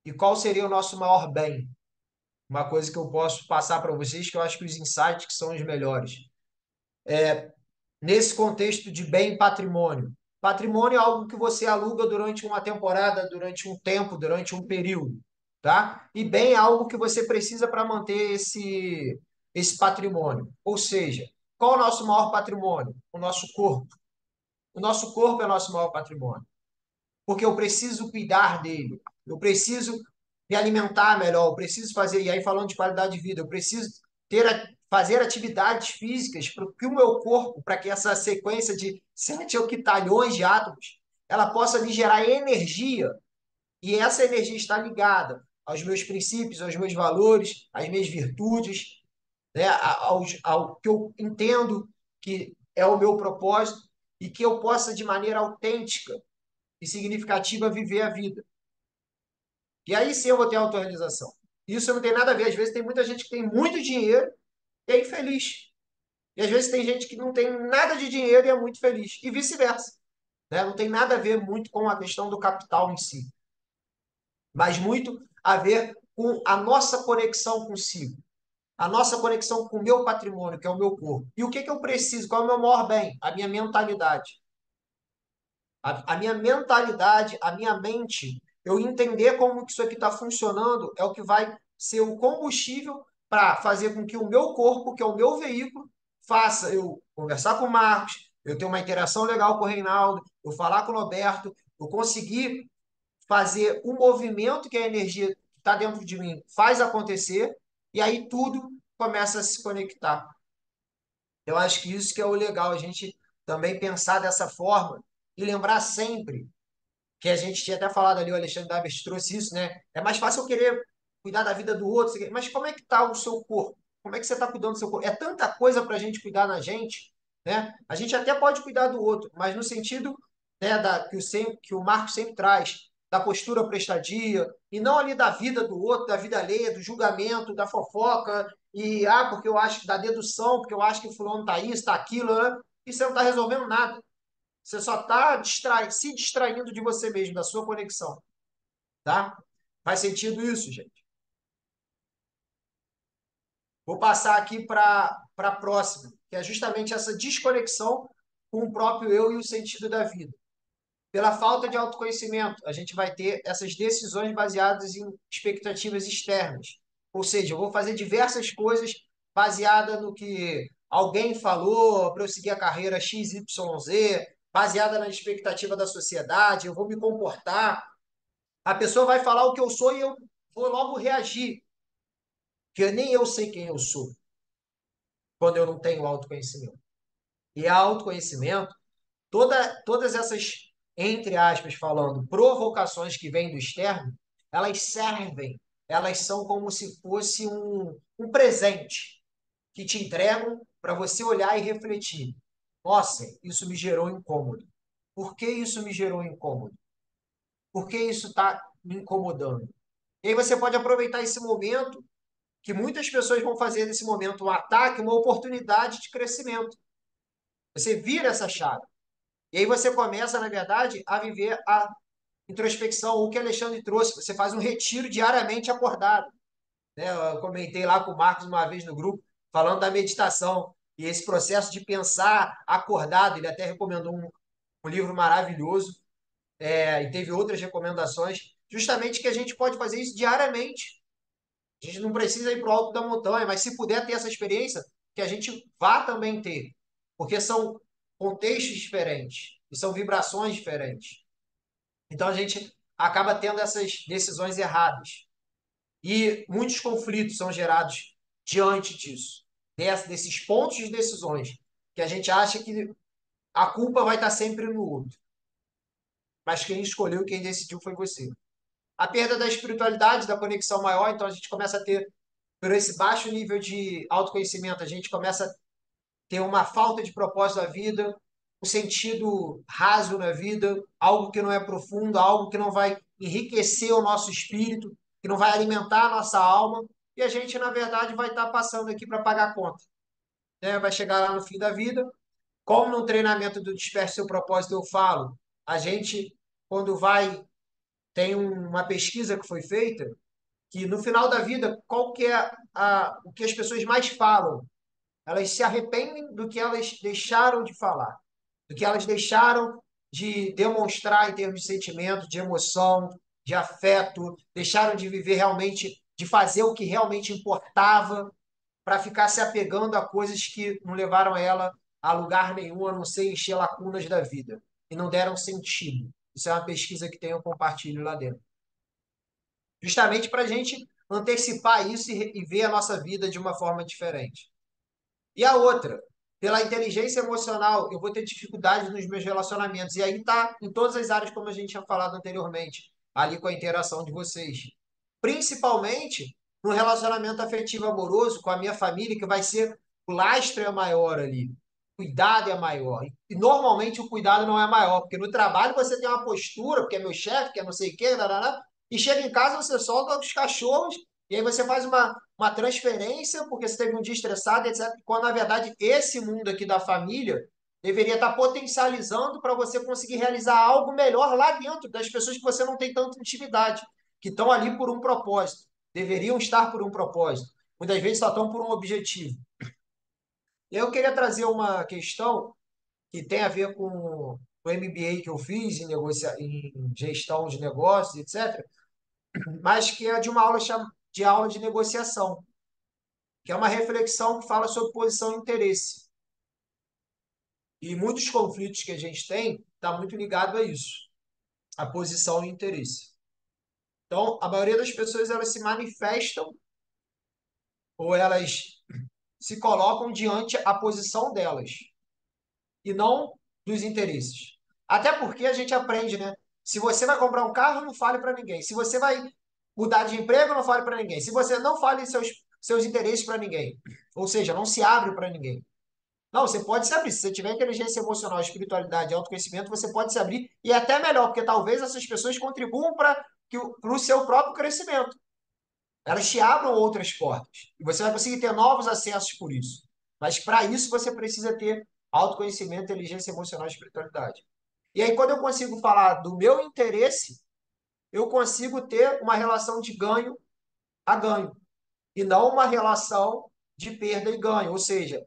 e qual seria o nosso maior bem. Uma coisa que eu posso passar para vocês, que eu acho que os insights que são os melhores. Nesse contexto de bem e patrimônio. Patrimônio é algo que você aluga durante uma temporada, durante um tempo, durante um período, tá? E bem é algo que você precisa para manter esse patrimônio. Ou seja, qual é o nosso maior patrimônio? O nosso corpo. O nosso corpo é o nosso maior patrimônio porque eu preciso cuidar dele, eu preciso me alimentar melhor, eu preciso fazer, e aí falando de qualidade de vida, eu preciso fazer atividades físicas para que o meu corpo, para que essa sequência de 7 octalhões de átomos, ela possa me gerar energia, e essa energia está ligada aos meus princípios, aos meus valores, às minhas virtudes, né, ao que eu entendo que é o meu propósito, e que eu possa, de maneira autêntica, e significativa viver a vida. E aí sim eu vou ter autorrealização. Isso não tem nada a ver. Às vezes tem muita gente que tem muito dinheiro e é infeliz. E às vezes tem gente que não tem nada de dinheiro e é muito feliz. E vice-versa. Né? Não tem nada a ver muito com a questão do capital em si, mas muito a ver com a nossa conexão consigo. A nossa conexão com o meu patrimônio, que é o meu corpo. E o que eu preciso? Qual é o meu maior bem? A minha mentalidade. A minha mentalidade, a minha mente, eu entender como que isso aqui está funcionando é o que vai ser o combustível para fazer com que o meu corpo, que é o meu veículo, faça eu conversar com o Marcos, eu ter uma interação legal com o Reinaldo, eu falar com o Roberto, eu conseguir fazer o movimento que a energia que está dentro de mim faz acontecer, e aí tudo começa a se conectar. Eu acho que isso que é o legal, a gente também pensar dessa forma e lembrar sempre que a gente tinha até falado ali, o Alexandre Davis trouxe isso, né? É mais fácil eu querer cuidar da vida do outro, mas como é que está o seu corpo? Como é que você está cuidando do seu corpo? É tanta coisa para a gente cuidar na gente, né? A gente até pode cuidar do outro, mas no sentido, né, que o Marcos sempre traz, da postura prestadia, e não ali da vida do outro, da vida alheia, do julgamento, da fofoca, porque eu acho da dedução, porque eu acho que o fulano está isso, está aquilo, né? E você não está resolvendo nada. Você só está se distraindo de você mesmo, da sua conexão. Tá? Faz sentido isso, gente? Vou passar aqui para a próxima, que é justamente essa desconexão com o próprio eu e o sentido da vida. Pela falta de autoconhecimento, a gente vai ter essas decisões baseadas em expectativas externas. Ou seja, eu vou fazer diversas coisas baseada no que alguém falou para eu seguir a carreira XYZ, baseada na expectativa da sociedade, eu vou me comportar. A pessoa vai falar o que eu sou e eu vou logo reagir, porque nem eu sei quem eu sou quando eu não tenho autoconhecimento. E autoconhecimento, todas essas, entre aspas, falando, provocações que vêm do externo, elas servem, elas são como se fosse um presente que te entregam para você olhar e refletir. Nossa, isso me gerou incômodo. Por que isso me gerou incômodo? Por que isso está me incomodando? E aí você pode aproveitar esse momento, que muitas pessoas vão fazer desse momento um ataque, uma oportunidade de crescimento. Você vira essa chave. E aí você começa, na verdade, a viver a introspecção, o que Alexandre trouxe. Você faz um retiro diariamente acordado. Né? Eu comentei lá com o Marcos uma vez no grupo, falando da meditação. E esse processo de pensar acordado, ele até recomendou um livro maravilhoso, e teve outras recomendações, justamente que a gente pode fazer isso diariamente. A gente não precisa ir para o alto da montanha, mas se puder ter essa experiência, que a gente vá também ter. Porque são contextos diferentes e são vibrações diferentes. Então a gente acaba tendo essas decisões erradas. E muitos conflitos são gerados diante disso, desses pontos de decisões, que a gente acha que a culpa vai estar sempre no outro. Mas quem escolheu e quem decidiu foi você. A perda da espiritualidade, da conexão maior, então a gente começa a ter, por esse baixo nível de autoconhecimento, a gente começa a ter uma falta de propósito da vida, um sentido raso na vida, algo que não é profundo, algo que não vai enriquecer o nosso espírito, que não vai alimentar a nossa alma, e a gente, na verdade, vai estar passando aqui para pagar a conta. Né? Vai chegar lá no fim da vida. Como no treinamento do Desperte Seu Propósito eu falo, a gente, quando vai, tem uma pesquisa que foi feita, que no final da vida, qual que é o que as pessoas mais falam? Elas se arrependem do que elas deixaram de falar, do que elas deixaram de demonstrar em termos de sentimento, de emoção, de afeto, deixaram de viver realmente, de fazer o que realmente importava, para ficar se apegando a coisas que não levaram ela a lugar nenhum, a não ser encher lacunas da vida, e não deram sentido. Isso é uma pesquisa que tem, eu compartilho lá dentro. Justamente para a gente antecipar isso e ver a nossa vida de uma forma diferente. E a outra, pela inteligência emocional, eu vou ter dificuldade nos meus relacionamentos. E aí tá em todas as áreas, como a gente tinha falado anteriormente, ali com a interação de vocês. Principalmente no relacionamento afetivo amoroso com a minha família, que vai ser o lastro é maior ali. O cuidado é maior. E normalmente o cuidado não é maior, porque no trabalho você tem uma postura, porque é meu chefe, que é não sei o quê, e chega em casa você solta os cachorros e aí você faz uma transferência, porque você teve um dia estressado, etc. Quando, na verdade, esse mundo aqui da família deveria estar potencializando para você conseguir realizar algo melhor lá dentro das pessoas que você não tem tanta intimidade, que estão ali por um propósito, deveriam estar por um propósito. Muitas vezes só estão por um objetivo. E eu queria trazer uma questão que tem a ver com o MBA que eu fiz em gestão de negócios, etc., mas que é de uma aula de aula de negociação, que é uma reflexão que fala sobre posição e interesse. E muitos conflitos que a gente tem está muito ligado a isso, a posição e interesse. Então, a maioria das pessoas elas se manifestam ou elas se colocam diante a posição delas e não dos interesses. Até porque a gente aprende, né? Se você vai comprar um carro, não fale para ninguém. Se você vai mudar de emprego, não fale para ninguém. Se você não fale seus seus interesses para ninguém. Ou seja, não se abre para ninguém. Não, você pode se abrir. Se você tiver inteligência emocional, espiritualidade, autoconhecimento, você pode se abrir. E é até melhor, porque talvez essas pessoas contribuam para o seu próprio crescimento. Elas te abram outras portas. E você vai conseguir ter novos acessos por isso. Mas para isso você precisa ter autoconhecimento, inteligência emocional e espiritualidade. E aí, quando eu consigo falar do meu interesse, eu consigo ter uma relação de ganho a ganho. E não uma relação de perda e ganho. Ou seja,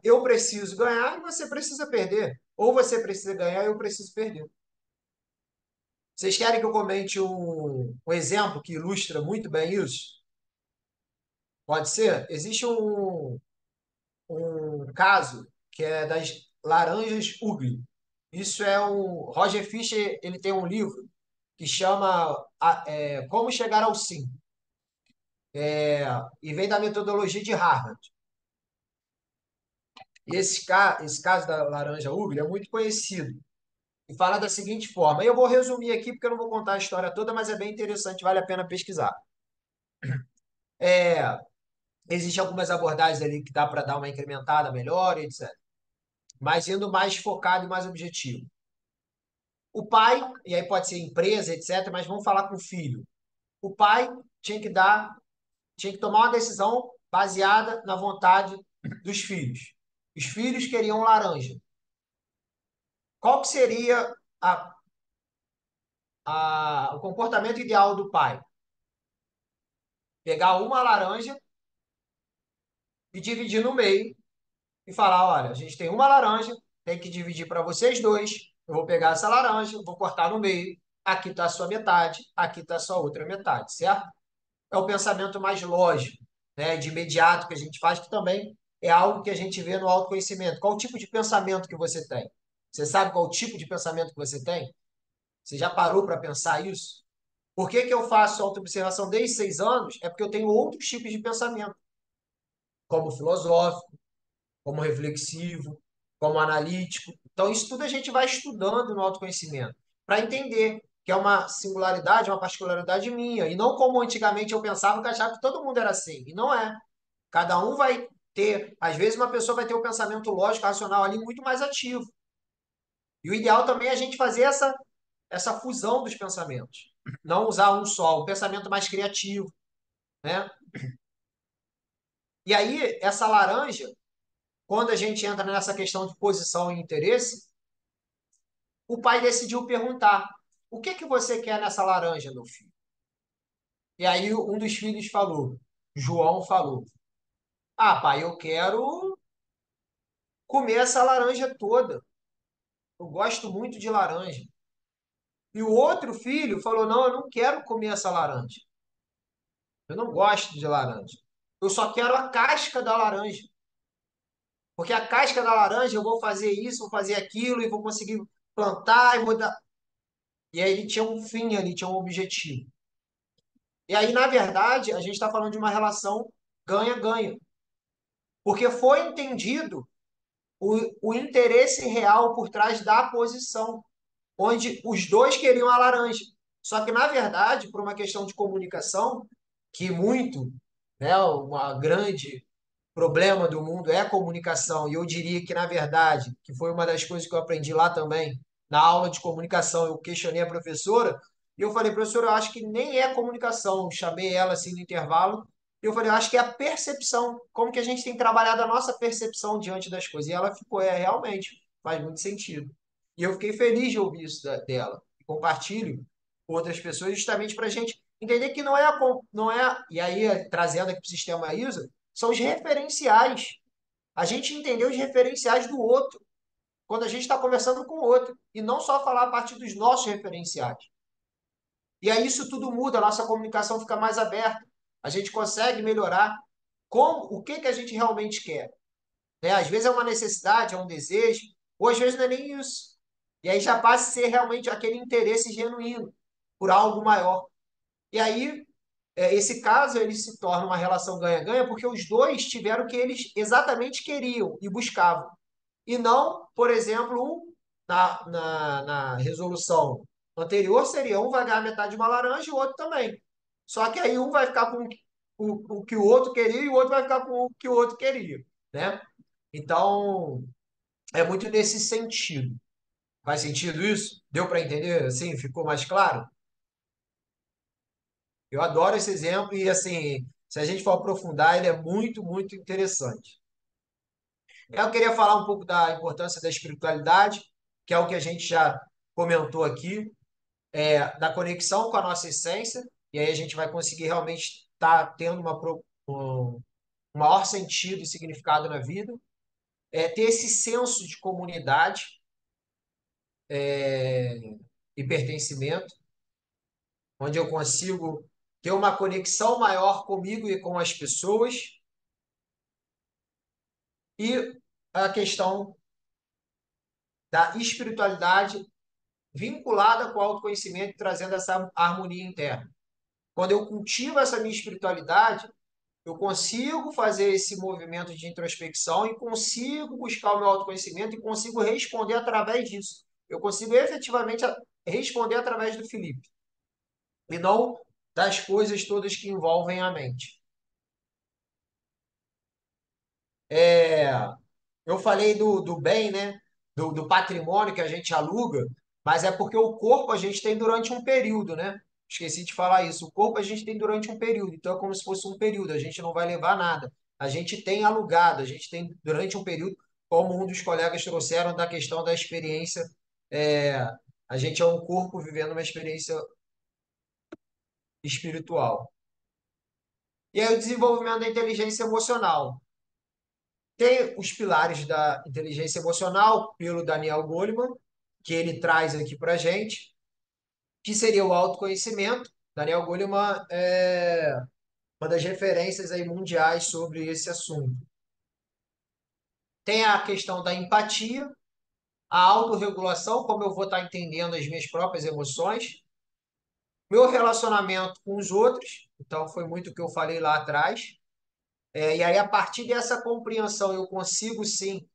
eu preciso ganhar e você precisa perder. Ou você precisa ganhar e eu preciso perder. Vocês querem que eu comente um exemplo que ilustra muito bem isso? Pode ser? Existe um caso que é das laranjas Ugly. Isso é um... Roger Fisher, ele tem um livro que chama Como Chegar ao Sim. E vem da metodologia de Harvard. E esse caso da laranja Ugly é muito conhecido. E fala da seguinte forma. Eu vou resumir aqui, porque eu não vou contar a história toda, mas é bem interessante, vale a pena pesquisar. Existem algumas abordagens ali que dá para dar uma incrementada melhor, etc. Mas indo mais focado e mais objetivo. O pai, e aí pode ser empresa, etc., mas vamos falar com o filho. O pai tinha que tomar uma decisão baseada na vontade dos filhos. Os filhos queriam laranja. Qual que seria o comportamento ideal do pai? Pegar uma laranja e dividir no meio e falar, olha, a gente tem uma laranja, tem que dividir para vocês dois, eu vou pegar essa laranja, vou cortar no meio, aqui está a sua metade, aqui está a sua outra metade, certo? É o pensamento mais lógico, né, de imediato que a gente faz, que também é algo que a gente vê no autoconhecimento. Qual o tipo de pensamento que você tem? Você sabe qual o tipo de pensamento que você tem? Você já parou para pensar isso? Por que que eu faço autoobservação desde 6 anos? É porque eu tenho outros tipos de pensamento, como filosófico, como reflexivo, como analítico. Então, isso tudo a gente vai estudando no autoconhecimento, para entender que é uma singularidade, uma particularidade minha, e não como antigamente eu pensava que achava que todo mundo era assim, e não é. Cada um vai ter, às vezes uma pessoa vai ter o pensamento lógico, racional ali muito mais ativo. E o ideal também é a gente fazer essa fusão dos pensamentos. Não usar um só, o pensamento mais criativo, né? E aí, essa laranja, quando a gente entra nessa questão de posição e interesse, o pai decidiu perguntar: o que que você quer nessa laranja, meu filho? E aí um dos filhos falou, João falou: ah, pai, eu quero comer essa laranja toda. Eu gosto muito de laranja. E o outro filho falou: não, eu não quero comer essa laranja. Eu não gosto de laranja. Eu só quero a casca da laranja. Porque a casca da laranja eu vou fazer isso, vou fazer aquilo e vou conseguir plantar e mudar. E aí ele tinha um fim ali, tinha um objetivo. E aí, na verdade, a gente está falando de uma relação ganha-ganha. Porque foi entendido o interesse real por trás da posição, onde os dois queriam a laranja. Só que, na verdade, por uma questão de comunicação, que muito, né, uma grande problema do mundo é a comunicação, e eu diria que, na verdade, que foi uma das coisas que eu aprendi lá também, na aula de comunicação, eu questionei a professora, e eu falei, professora, eu acho que nem é comunicação, eu chamei ela assim no intervalo, e eu falei, eu acho que é a percepção, como que a gente tem trabalhado a nossa percepção diante das coisas, e ela ficou, realmente, faz muito sentido. E eu fiquei feliz de ouvir isso dela, e compartilho com outras pessoas, justamente para a gente entender que não é, e aí, trazendo aqui para o sistema ISO, são os referenciais. A gente entender os referenciais do outro quando a gente está conversando com o outro. E não só falar a partir dos nossos referenciais. E aí isso tudo muda, a nossa comunicação fica mais aberta. A gente consegue melhorar o que a gente realmente quer. Né? Às vezes é uma necessidade, é um desejo, ou às vezes não é nem isso. E aí já passa a ser realmente aquele interesse genuíno por algo maior. E aí esse caso ele se torna uma relação ganha-ganha porque os dois tiveram o que eles exatamente queriam e buscavam. E não, por exemplo, na resolução anterior seria um vai ganhar metade de uma laranja e o outro também. Só que aí um vai ficar com o que o outro queria e o outro vai ficar com o que o outro queria, né? Então, é muito nesse sentido. Faz sentido isso? Deu para entender? Assim, ficou mais claro? Eu adoro esse exemplo e, assim, se a gente for aprofundar, ele é muito, muito interessante. Eu queria falar um pouco da importância da espiritualidade, que é o que a gente já comentou aqui, da conexão com a nossa essência, e aí a gente vai conseguir realmente estar tendo um maior sentido e significado na vida. Ter esse senso de comunidade e pertencimento, onde eu consigo ter uma conexão maior comigo e com as pessoas, e a questão da espiritualidade vinculada com o autoconhecimento, trazendo essa harmonia interna. Quando eu cultivo essa minha espiritualidade, eu consigo fazer esse movimento de introspecção e consigo buscar o meu autoconhecimento e consigo responder através disso. Eu consigo efetivamente responder através do Felipe e não das coisas todas que envolvem a mente. Eu falei do bem, né? Do patrimônio que a gente aluga, mas é porque o corpo a gente tem durante um período, né? Esqueci de falar isso. O corpo a gente tem durante um período, então é como se fosse um período, a gente não vai levar nada. A gente tem alugado, a gente tem durante um período, como um dos colegas trouxeram da questão da experiência, é, a gente é um corpo vivendo uma experiência espiritual. E aí o desenvolvimento da inteligência emocional. Tem os pilares da inteligência emocional, pelo Daniel Goleman, que ele traz aqui para a gente, que seria o autoconhecimento. Daniel Goleman é uma das referências aí mundiais sobre esse assunto. Tem a questão da empatia, a autorregulação, como eu vou estar entendendo as minhas próprias emoções, meu relacionamento com os outros, então foi muito o que eu falei lá atrás. E aí, a partir dessa compreensão, eu consigo sim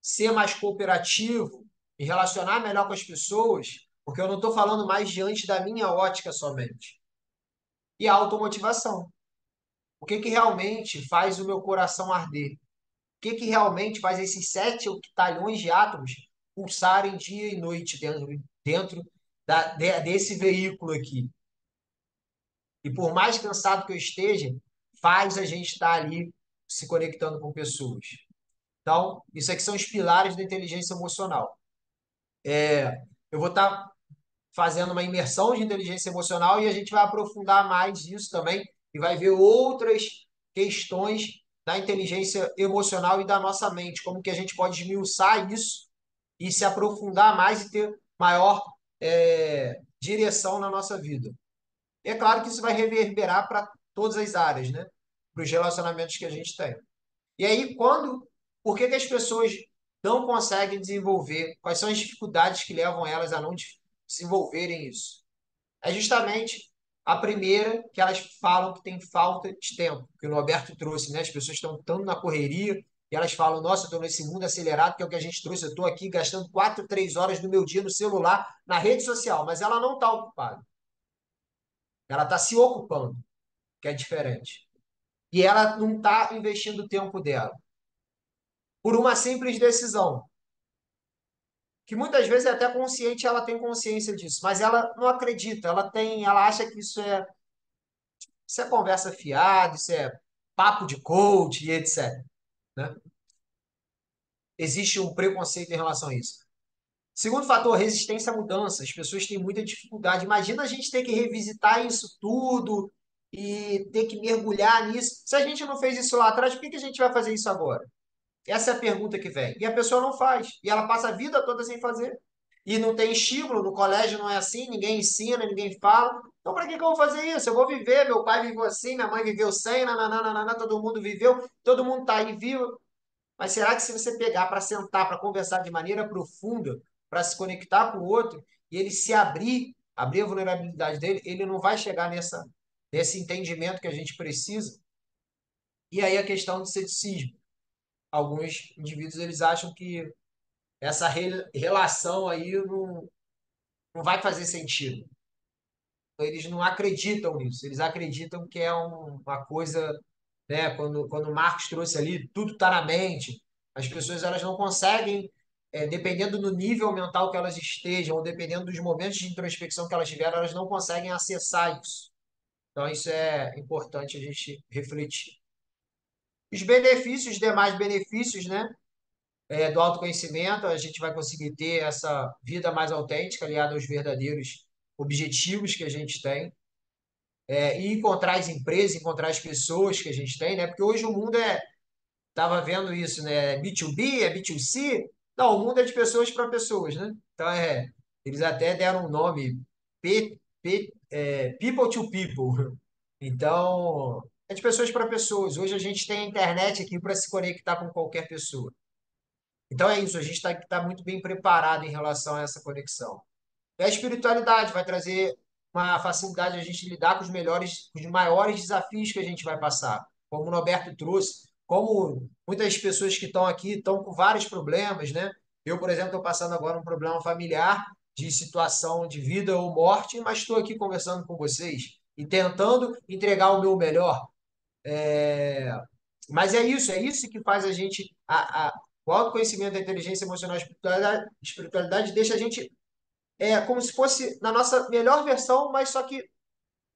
ser mais cooperativo e relacionar melhor com as pessoas, porque eu não estou falando mais diante da minha ótica somente. E a automotivação. O que que realmente faz o meu coração arder? O que que realmente faz esses 7 octalhões de átomos pulsarem dia e noite dentro desse veículo aqui? E por mais cansado que eu esteja, faz a gente estar ali se conectando com pessoas. Então, isso aqui são os pilares da inteligência emocional. Eu vou estar fazendo uma imersão de inteligência emocional e a gente vai aprofundar mais isso também e vai ver outras questões da inteligência emocional e da nossa mente, como que a gente pode esmiuçar isso e se aprofundar mais e ter maior direção na nossa vida. E é claro que isso vai reverberar para todas as áreas, né? Para os relacionamentos que a gente tem. E aí, por que que as pessoas não conseguem desenvolver? Quais são as dificuldades que levam elas a não desenvolverem isso? É justamente a primeira que elas falam que tem falta de tempo, que o Norberto trouxe, né? As pessoas estão tão na correria e elas falam, nossa, eu estou nesse mundo acelerado, que é o que a gente trouxe, eu estou aqui gastando 4, 3 horas do meu dia no celular, na rede social, mas ela não está ocupada. Ela está se ocupando, que é diferente. E ela não está investindo o tempo dela. Por uma simples decisão, que muitas vezes é até consciente, ela tem consciência disso, mas ela não acredita, ela acha que isso é conversa fiada, isso é papo de coach e etc. Né? Existe um preconceito em relação a isso. Segundo fator, resistência à mudança. As pessoas têm muita dificuldade. Imagina a gente ter que revisitar isso tudo e ter que mergulhar nisso. Se a gente não fez isso lá atrás, por que que a gente vai fazer isso agora? Essa é a pergunta que vem. E a pessoa não faz. E ela passa a vida toda sem fazer. E não tem estímulo, no colégio não é assim, ninguém ensina, ninguém fala. Então, para que que eu vou fazer isso? Eu vou viver, meu pai viveu assim, minha mãe viveu sem, nananana, todo mundo viveu, todo mundo está aí vivo. Mas será que se você pegar para sentar, para conversar de maneira profunda, para se conectar com o outro, e ele se abrir a vulnerabilidade dele, ele não vai chegar nesse entendimento que a gente precisa? E aí a questão do ceticismo. Alguns indivíduos eles acham que essa relação aí não vai fazer sentido. eles não acreditam nisso. Eles acreditam que é uma coisa, né? Quando o Marcos trouxe ali, tudo está na mente. As pessoas elas não conseguem, dependendo do nível mental que elas estejam, ou dependendo dos momentos de introspecção que elas tiveram, elas não conseguem acessar isso. Então, isso é importante a gente refletir. Os benefícios, os demais benefícios, né? Do autoconhecimento, a gente vai conseguir ter essa vida mais autêntica, aliada aos verdadeiros objetivos que a gente tem, e encontrar as empresas, encontrar as pessoas que a gente tem, né? Porque hoje o mundo estava vendo isso, né? B2B, é B2C? Não, o mundo é de pessoas para pessoas, né? Então, eles até deram um nome, People to People. Então, é de pessoas para pessoas. Hoje a gente tem a internet aqui para se conectar com qualquer pessoa. Então é isso, a gente tá muito bem preparado em relação a essa conexão. E a espiritualidade vai trazer uma facilidade de a gente lidar com os maiores desafios que a gente vai passar. Como o Norberto trouxe, como muitas pessoas que estão aqui estão com vários problemas, né? Eu, por exemplo, estou passando agora um problema familiar de situação de vida ou morte, mas estou aqui conversando com vocês e tentando entregar o meu melhor. Mas é isso que faz a gente. O autoconhecimento, a inteligência emocional e a espiritualidade deixa a gente como se fosse na nossa melhor versão, mas só que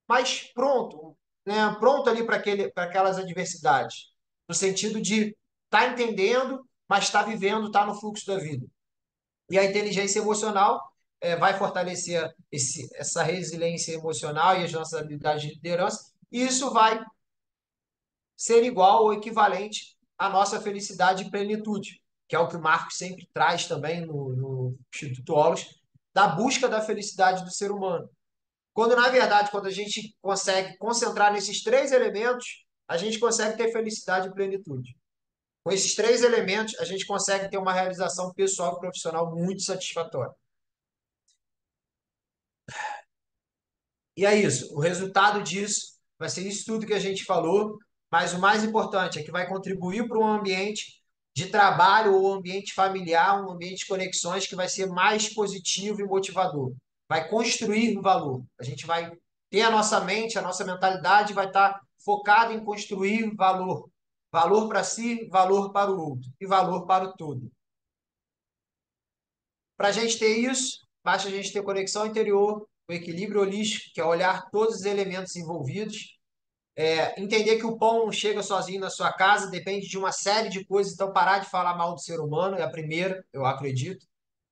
mais pronto, né? Pronto ali para aquelas adversidades. No sentido de estar entendendo, mas estar vivendo, estar no fluxo da vida. E a inteligência emocional vai fortalecer essa resiliência emocional e as nossas habilidades de liderança, e isso vai ser igual ou equivalente à nossa felicidade e plenitude, que é o que o Marcos sempre traz também no Instituto Olos, da busca da felicidade do ser humano. Quando, na verdade, quando a gente consegue concentrar nesses três elementos, a gente consegue ter felicidade e plenitude. Com esses três elementos, a gente consegue ter uma realização pessoal e profissional muito satisfatória. E é isso. O resultado disso vai ser isso tudo que a gente falou, mas o mais importante é que vai contribuir para um ambiente de trabalho ou ambiente familiar, um ambiente de conexões que vai ser mais positivo e motivador. Vai construir valor. A gente vai ter a nossa mente, a nossa mentalidade vai estar focada em construir valor. Valor para si, valor para o outro e valor para o todo. Para a gente ter isso, basta a gente ter conexão interior, o equilíbrio holístico, que é olhar todos os elementos envolvidos, entender que o pão não chega sozinho na sua casa, depende de uma série de coisas, então parar de falar mal do ser humano é a primeira, eu acredito,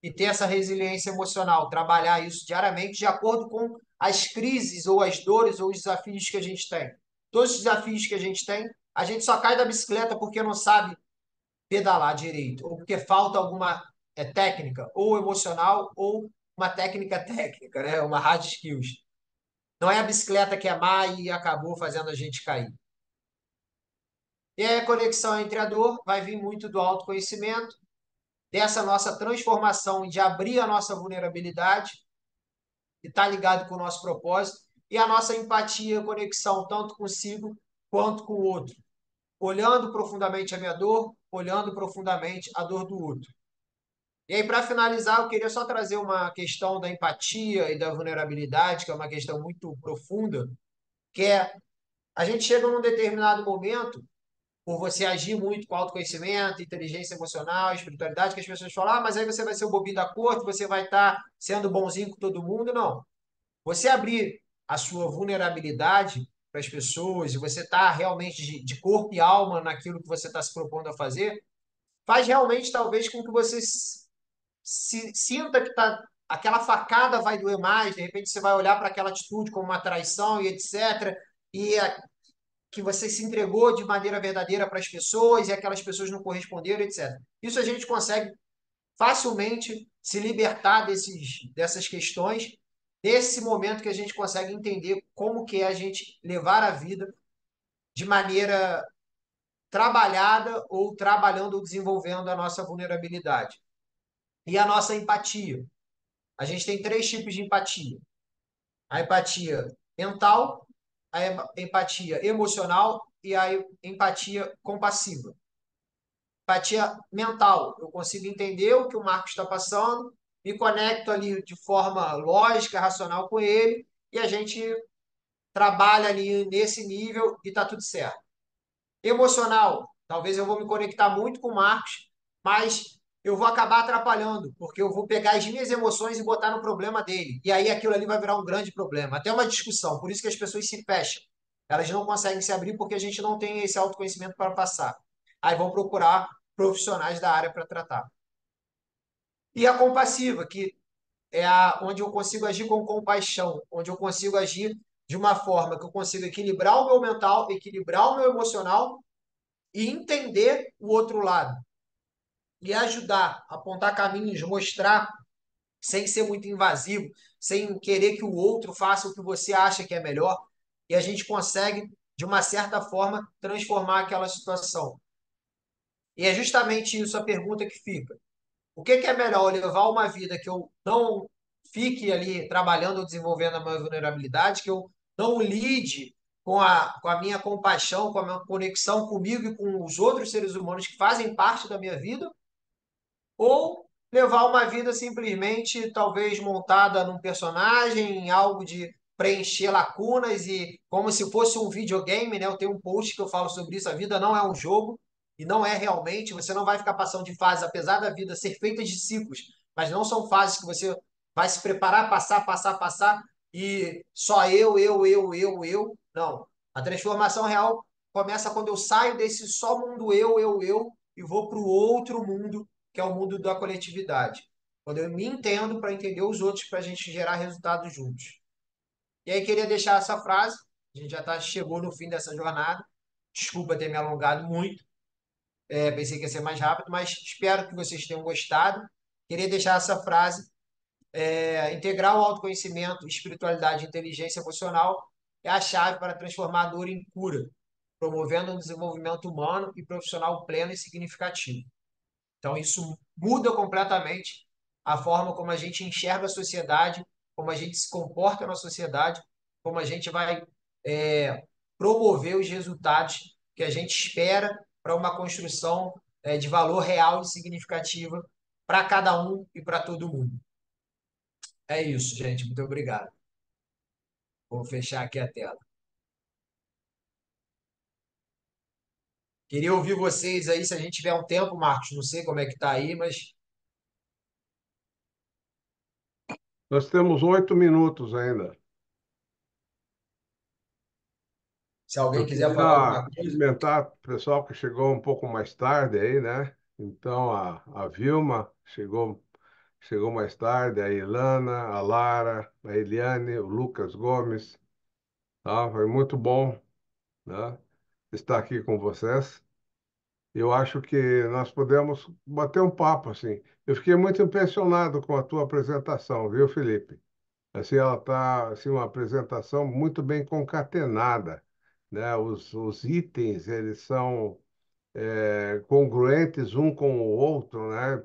e ter essa resiliência emocional, trabalhar isso diariamente de acordo com as crises ou as dores ou os desafios que a gente tem. Todos os desafios que a gente só cai da bicicleta porque não sabe pedalar direito, ou porque falta alguma técnica, ou emocional, ou uma técnica técnica, né? Uma hard skills. Não é a bicicleta que é má e acabou fazendo a gente cair. E aí a conexão entre a dor vai vir muito do autoconhecimento, dessa nossa transformação de abrir a nossa vulnerabilidade, e estar ligado com o nosso propósito, e a nossa empatia, conexão, tanto consigo quanto com o outro. Olhando profundamente a minha dor, olhando profundamente a dor do outro. E aí, para finalizar, eu queria só trazer uma questão da empatia e da vulnerabilidade, que é uma questão muito profunda, que é a gente chega num determinado momento, por você agir muito com autoconhecimento, inteligência emocional, espiritualidade, que as pessoas falam, mas aí você vai ser o bobinho da corte, você vai estar sendo bonzinho com todo mundo. Não. Você abrir a sua vulnerabilidade para as pessoas e você estar realmente de corpo e alma naquilo que você está se propondo a fazer, faz realmente, talvez, com que você sinta que aquela facada vai doer mais, de repente você vai olhar para aquela atitude como uma traição e etc. E que você se entregou de maneira verdadeira para as pessoas e aquelas pessoas não corresponderam, etc. Isso a gente consegue facilmente se libertar dessas questões, nesse momento que a gente consegue entender como que é a gente levar a vida de maneira trabalhada ou trabalhando ou desenvolvendo a nossa vulnerabilidade. E a nossa empatia. A gente tem três tipos de empatia: a empatia mental, a empatia emocional e a empatia compassiva. Empatia mental, eu consigo entender o que o Marcos está passando, me conecto ali de forma lógica, racional com ele, e a gente trabalha ali nesse nível e está tudo certo. Emocional, talvez eu vou me conectar muito com o Marcos, mas eu vou acabar atrapalhando, porque eu vou pegar as minhas emoções e botar no problema dele. E aí aquilo ali vai virar um grande problema, até uma discussão. Por isso que as pessoas se fecham. Elas não conseguem se abrir porque a gente não tem esse autoconhecimento para passar. Aí vão procurar profissionais da área para tratar. E a compassiva, que é onde eu consigo agir com compaixão, onde eu consigo agir de uma forma que eu consigo equilibrar o meu mental, equilibrar o meu emocional e entender o outro lado. E ajudar, apontar caminhos, mostrar, sem ser muito invasivo, sem querer que o outro faça o que você acha que é melhor. E a gente consegue, de uma certa forma, transformar aquela situação. E é justamente isso a pergunta que fica. O que é melhor, levar uma vida que eu não fique ali trabalhando ou desenvolvendo a minha vulnerabilidade, que eu não lide com a minha compaixão, com a minha conexão comigo e com os outros seres humanos que fazem parte da minha vida, ou levar uma vida simplesmente, talvez montada num personagem, em algo de preencher lacunas e como se fosse um videogame, né? Eu tenho um post que eu falo sobre isso, a vida não é um jogo e não é realmente, você não vai ficar passando de fases, apesar da vida ser feita de ciclos, mas não são fases que você vai se preparar, passar, passar, passar e só eu. Não. A transformação real começa quando eu saio desse só mundo eu e vou para o outro mundo que é o mundo da coletividade. Quando eu me entendo para entender os outros, para a gente gerar resultados juntos. E aí queria deixar essa frase, a gente já chegou no fim dessa jornada. Desculpa ter me alongado muito, pensei que ia ser mais rápido, mas espero que vocês tenham gostado. Queria deixar essa frase, integrar o autoconhecimento, espiritualidade e inteligência emocional é a chave para transformar a dor em cura, promovendo um desenvolvimento humano e profissional pleno e significativo. Então, isso muda completamente a forma como a gente enxerga a sociedade, como a gente se comporta na sociedade, como a gente vai promover os resultados que a gente espera para uma construção de valor real e significativa para cada um e para todo mundo. É isso, gente. Muito obrigado. Vou fechar aqui a tela. Queria ouvir vocês aí, se a gente tiver um tempo, Marcos. Não sei como é que está aí, mas Nós temos 8 minutos ainda. se Eu alguém quiser falar queria alguma coisa. cumprimentar o pessoal que chegou um pouco mais tarde aí, né? Então, a Vilma chegou mais tarde, a Ilana, a Lara, a Eliane, o Lucas Gomes, tá? Foi muito bom, né, estar aqui com vocês. Eu acho que nós podemos bater um papo, assim. Eu fiquei muito impressionado com a tua apresentação, viu, Felipe? Assim, ela está, assim, uma apresentação muito bem concatenada, né? Os itens, eles são congruentes um com o outro, né?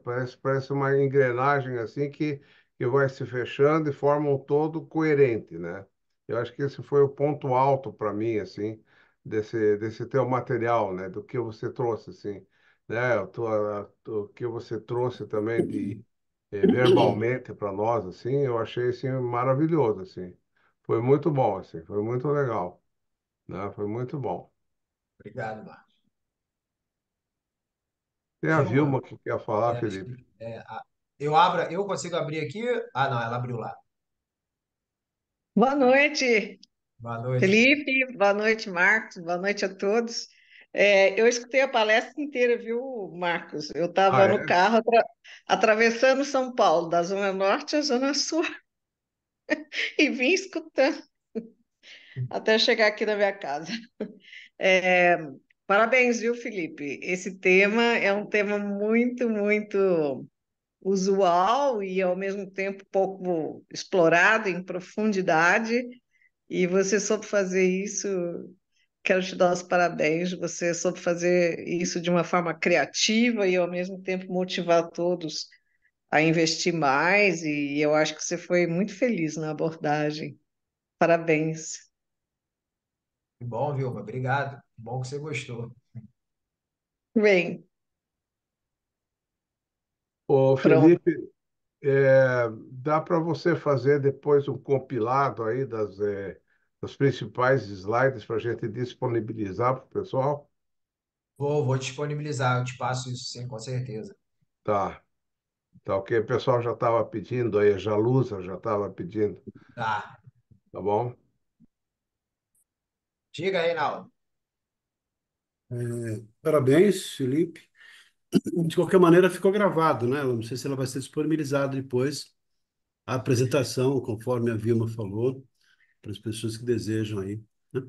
Parece uma engrenagem assim que vai se fechando e forma um todo coerente, né? Eu acho que esse foi o ponto alto para mim, assim, desse teu material, né? Do que você trouxe, assim, né? O que você trouxe também de verbalmente para nós, assim, eu achei assim maravilhoso, assim. Foi muito bom, assim, foi muito legal, né? Foi muito bom. Obrigado, Marcos. Tem a Vilma, Vilma que quer falar, deixa Felipe. eu consigo abrir aqui? Ah, não, ela abriu lá. Boa noite, Boa noite. Felipe. Boa noite, Marcos. Boa noite a todos. Eu escutei a palestra inteira, viu, Marcos? Eu Ah, estava no é? carro atravessando São Paulo, da Zona Norte à Zona Sul, e vim escutando até chegar aqui na minha casa. É, Parabéns, viu, Felipe? Esse tema é um tema muito, muito usual e, ao mesmo tempo, pouco explorado em profundidade. E você soube fazer isso. Quero te dar os parabéns. Você soube fazer isso de uma forma criativa e, ao mesmo tempo, motivar todos a investir mais. E eu acho que você foi muito feliz na abordagem. Parabéns. Que bom, Vilma. Obrigado. Que bom que você gostou. Bem, Ô, pronto. Felipe, Dá para você fazer depois um compilado aí dos principais slides para a gente disponibilizar para o pessoal? Vou disponibilizar, eu te passo isso sim, com certeza. Tá, tá ok. O pessoal já estava pedindo aí, a Jalusa já estava pedindo, Tá. tá bom? Diga aí, Naldo. Parabéns, Felipe. De qualquer maneira, ficou gravado, né? Eu não sei se ela vai ser disponibilizada depois, a apresentação, conforme a Vilma falou, para as pessoas que desejam aí, né?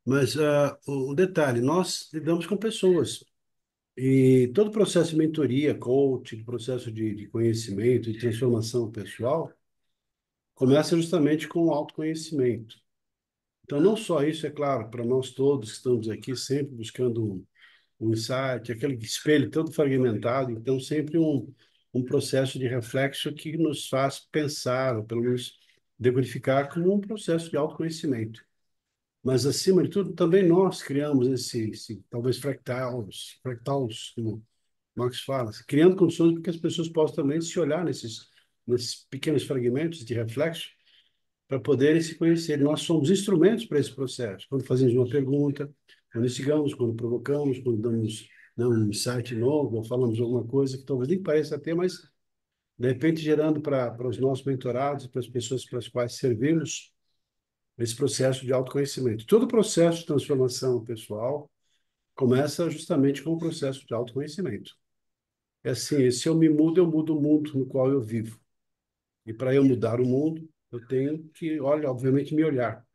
Mas o detalhe, nós lidamos com pessoas e todo processo de mentoria, coaching, processo de conhecimento e transformação pessoal começa justamente com o autoconhecimento. Então, não só isso, é claro, para nós todos que estamos aqui sempre buscando um insight, aquele espelho todo fragmentado, então sempre um processo de reflexo que nos faz pensar, ou pelo menos decodificar como um processo de autoconhecimento. Mas, acima de tudo, também nós criamos esse talvez fractals, como Marx fala, criando condições para que as pessoas possam também se olhar nesses pequenos fragmentos de reflexo para poderem se conhecer. Nós somos instrumentos para esse processo. Quando fazemos uma pergunta, quando instigamos, quando provocamos, quando damos, né, um insight novo, ou falamos alguma coisa que talvez nem pareça ter, mas de repente gerando para os nossos mentorados, para as pessoas para as quais servimos, esse processo de autoconhecimento. Todo processo de transformação pessoal começa justamente com o processo de autoconhecimento. É assim, se eu me mudo, eu mudo o mundo no qual eu vivo. E para eu mudar o mundo, eu tenho que, olha, obviamente, me olhar.